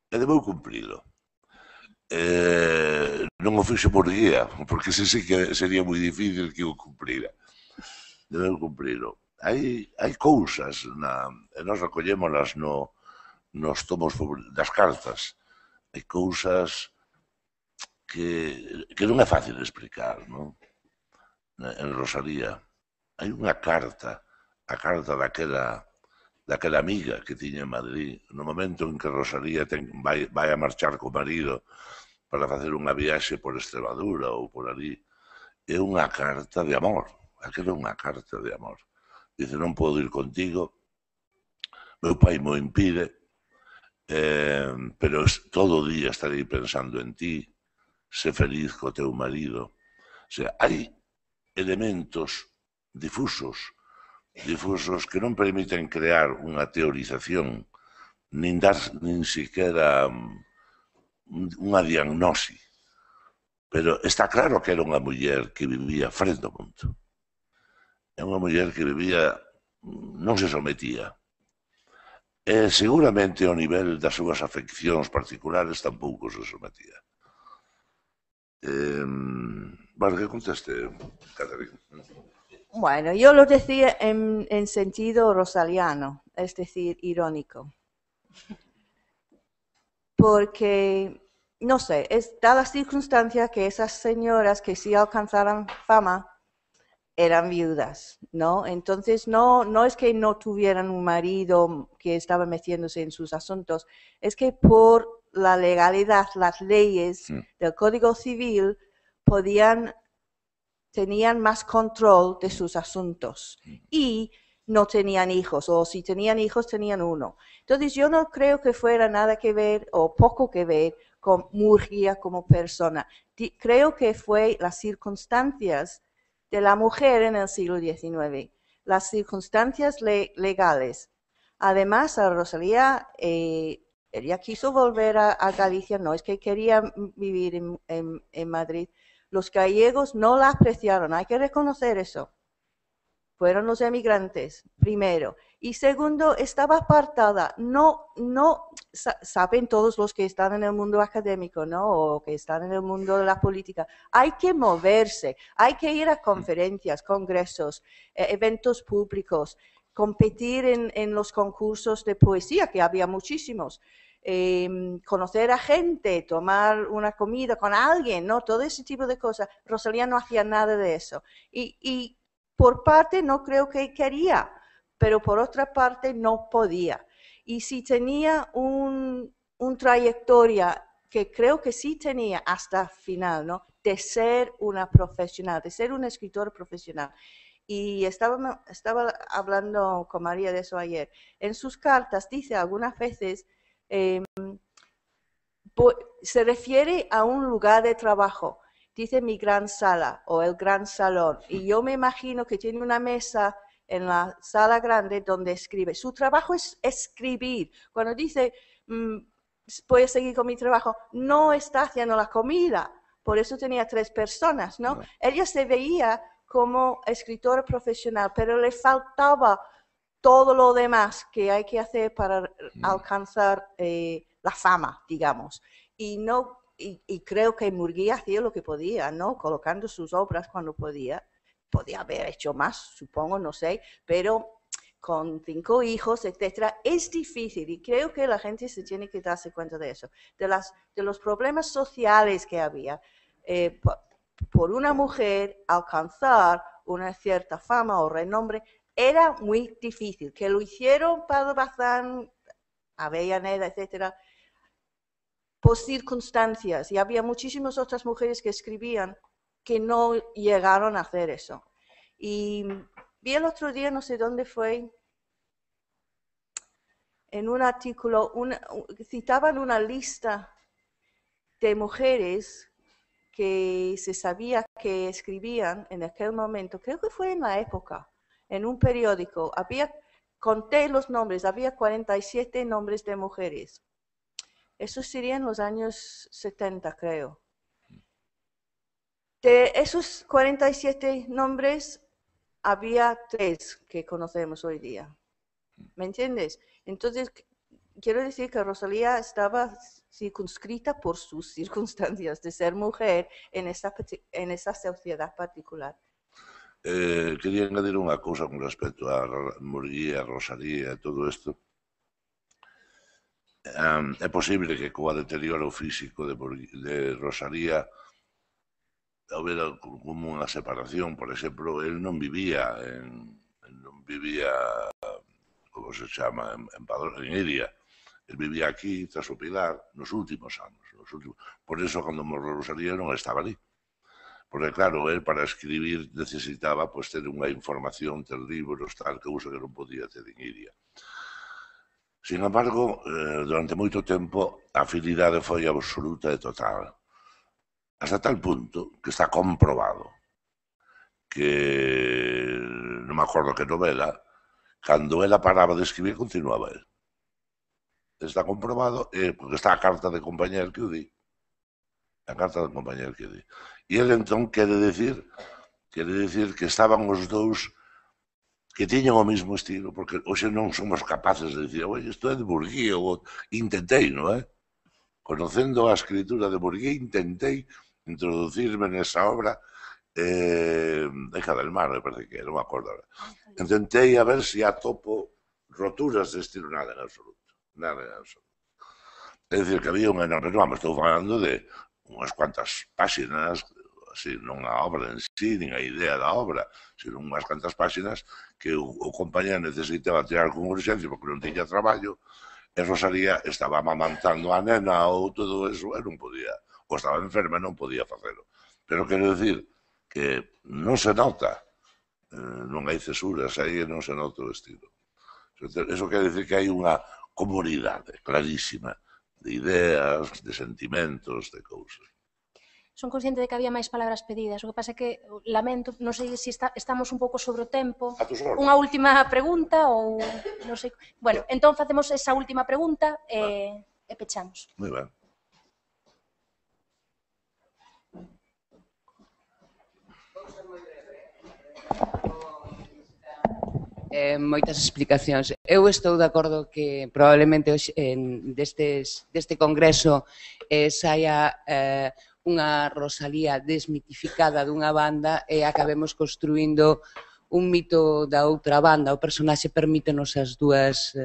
e debeu cumprido. Non o fixo Murguía, porque ese sí que sería moi difícil que o cumprira. Debeu cumprido. Hai cousas, e nós recollémolas nos tomos das cartas. Hai cousas que non é fácil explicar, non? En Rosalía hai unha carta, a carta daquela amiga que tiña en Madrid, no momento en que Rosalía vai a marchar co marido para facer unha viaxe por Extremadura ou por ali, é unha carta de amor. Aquela é unha carta de amor. Dice, non podo ir contigo, meu pai mo impide, pero todo o día estarei pensando en ti, sé feliz co teu marido. O sea, hai elementos difusos que non permiten crear unha teorización nin siquiera unha diagnosi. Pero está claro que era unha muller que vivía frente ao mundo. É unha muller que vivía, non se sometía. E seguramente ao nivel das súas afeccións particulares tampouco se sometía. Bueno, que conteste, Catherine. Bueno, yo lo decía en sentido rosaliano, es decir, irónico. Porque, no sé, da la circunstancia que esas señoras que sí alcanzaran fama eran viudas, ¿no? Entonces no es que no tuvieran un marido que estaba metiéndose en sus asuntos, es que por la legalidad, las leyes del Código Civil tenían más control de sus asuntos y no tenían hijos, o si tenían hijos tenían uno. Entonces yo no creo que fuera nada que ver o poco que ver con Murguía como persona. Creo que fue las circunstancias de la mujer en el siglo XIX, las circunstancias legales. Además, a Rosalía, ella quiso volver a Galicia, no es que quería vivir en Madrid. Los gallegos no la apreciaron, hay que reconocer eso. Fueron los emigrantes, primero. Y segundo, estaba apartada. Saben todos los que están en el mundo académico, ¿no? O que están en el mundo de la política. Hay que moverse, hay que ir a conferencias, congresos, eventos públicos, competir en los concursos de poesía, que había muchísimos. Conocer a gente, tomar una comida con alguien, ¿no? Todo ese tipo de cosas. Rosalía no hacía nada de eso. Y por parte no creo que quería, pero por otra parte no podía. Y si tenía una trayectoria que creo que sí tenía hasta final, ¿no? De ser una profesional, de ser una escritora profesional. Y estaba hablando con María de eso ayer. En sus cartas dice algunas veces, se refiere a un lugar de trabajo. Dice mi gran sala o el gran salón. Y yo me imagino que tiene una mesa en la sala grande donde escribe. Su trabajo es escribir. Cuando dice, voy a seguir con mi trabajo, no está haciendo la comida. Por eso tenía 3 personas, ¿no? Ella se veía como escritora profesional, pero le faltaba todo lo demás que hay que hacer para alcanzar la fama, digamos. Y creo que Murguía hacía lo que podía, ¿no? Colocando sus obras cuando podía. Podía haber hecho más, supongo, no sé, pero con 5 hijos, etcétera, es difícil y creo que la gente se tiene que darse cuenta de eso, de los problemas sociales que había. Por una mujer alcanzar una cierta fama o renombre era muy difícil. Que lo hicieron Pablo Bazán, Avellaneda, etcétera, por circunstancias, y había muchísimas otras mujeres que escribían que no llegaron a hacer eso. Y vi el otro día, no sé dónde fue, en un artículo, citaban una lista de mujeres que se sabía que escribían en aquel momento, creo que fue en la época, en un periódico, conté los nombres, había 47 nombres de mujeres. Eso sería en los años 70, creo. De esos 47 nombres, había 3 que conocemos hoy día. ¿Me entiendes? Entonces, quiero decir que Rosalía estaba circunscrita por sus circunstancias de ser mujer en esa sociedad particular. Quería añadir unha cousa con respecto a Murguía, Rosalía e todo isto. É posible que coa deterioro físico de Rosalía houbera como unha separación. Por exemplo, el non vivía como se chama, en Iria. El vivía aquí, tras o Pilar, nos últimos anos. Por eso, cando morreu Rosalía, non estaba ali. Porque, claro, él para escribir necesitaba ter unha información, ter libros, tal, cousa que non podía ter en Iria. Sin embargo, durante moito tempo, a afinidade foi absoluta e total. Hasta tal punto que está comprobado que, non me acordo que novela, cando ela paraba de escribir, continuaba él. Está comprobado, porque está a carta de compañía que o di. A carta de compañía que o di. E ele entón quere decir que estaban os dous que tiñan o mismo estilo, porque hoxe non somos capaces de dicir, oi, isto é de Murguía, ou intentei, non é? Conocendo a escritura de Murguía, intentei introducirme nesa obra, Deja del Mar, me parece que, non me acordo ahora. Intentei a ver se atopo roturas de estilo, nada en absoluto. Nada en absoluto. É dicir, que había unha enorme, vamos, estou falando de unhas cuantas páxinas, así, non a obra en sí, nin a idea da obra, sino unhas cantas páxinas que o compañero necesitaba tirar con urgencia porque non tiña traballo, e Rosalía estaba amamantando a nena ou todo eso, e non podía, ou estaba enferma e non podía facelo. Pero quero dicir que non se nota, non hai cesuras, aí non se nota o estilo. Eso quere dicir que hai unha comunidade clarísima de ideas, de sentimentos, de cousas. Son consciente de que había máis palabras pedidas, o que pasa é que lamento, non sei se estamos un pouco sobre o tempo. Unha última pregunta ou non sei. Bueno, entón facemos esa última pregunta e pechamos. Moi ben. Moitas explicacións. Eu estou de acordo que probablemente deste congreso saia unha Rosalía desmitificada dunha banda e acabemos construindo un mito da outra banda. O personaxe permítenos as dúas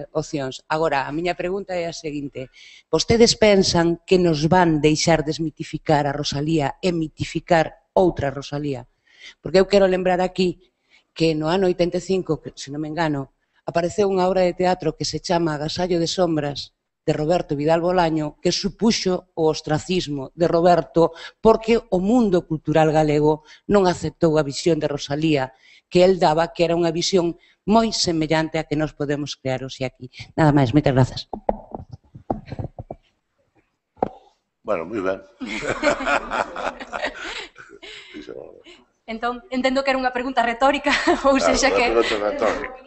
opcións. Agora, a miña pregunta é a seguinte: vostedes pensan que nos van deixar desmitificar a Rosalía e mitificar outra Rosalía? Porque eu quero lembrar aquí que no ano 85, se non me engano, apareceu unha obra de teatro que se chama Agasallo de sombras, de Roberto Vidal Bolaño, que supuxo o ostracismo de Roberto porque o mundo cultural galego non aceptou a visión de Rosalía que el daba, que era unha visión moi semellante a que nos podemos crear hoxe aquí. Nada máis, moitas grazas. Bueno, moi ben. Entón, entendo que era unha pregunta retórica, ou sexa que... Unha pregunta retórica.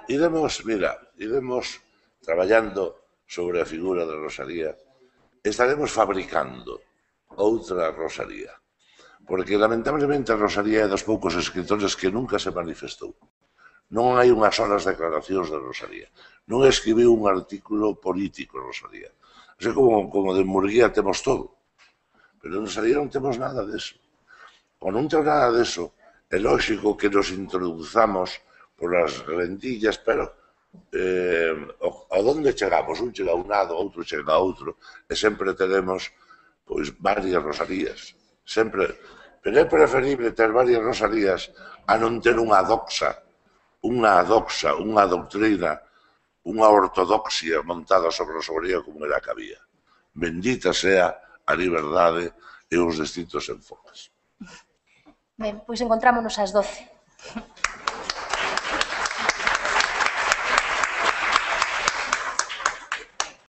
Iremos traballando sobre a figura de Rosalía. Estaremos fabricando outra Rosalía. Porque, lamentablemente, a Rosalía é dos poucos escritores que nunca se manifestou. Non hai unhas horas declaracións de Rosalía. Non escribiu un artículo político, Rosalía. Así como de Murguía temos todo. Pero en Rosalía non temos nada deso. Como non temos nada deso, é lógico que nos introduzamos polas lentillas, pero a onde chegamos? Un chega a un lado, outro chega a outro, e sempre tenemos varias Rosalías. Sempre. Pero é preferible ter varias Rosalías a non ter unha doxa, unha doctrina, unha ortodoxia montada sobre a Rosalía como era que había. Bendita sea a liberdade e os distintos enfoques. Ben, pois encontrámonos ás 12.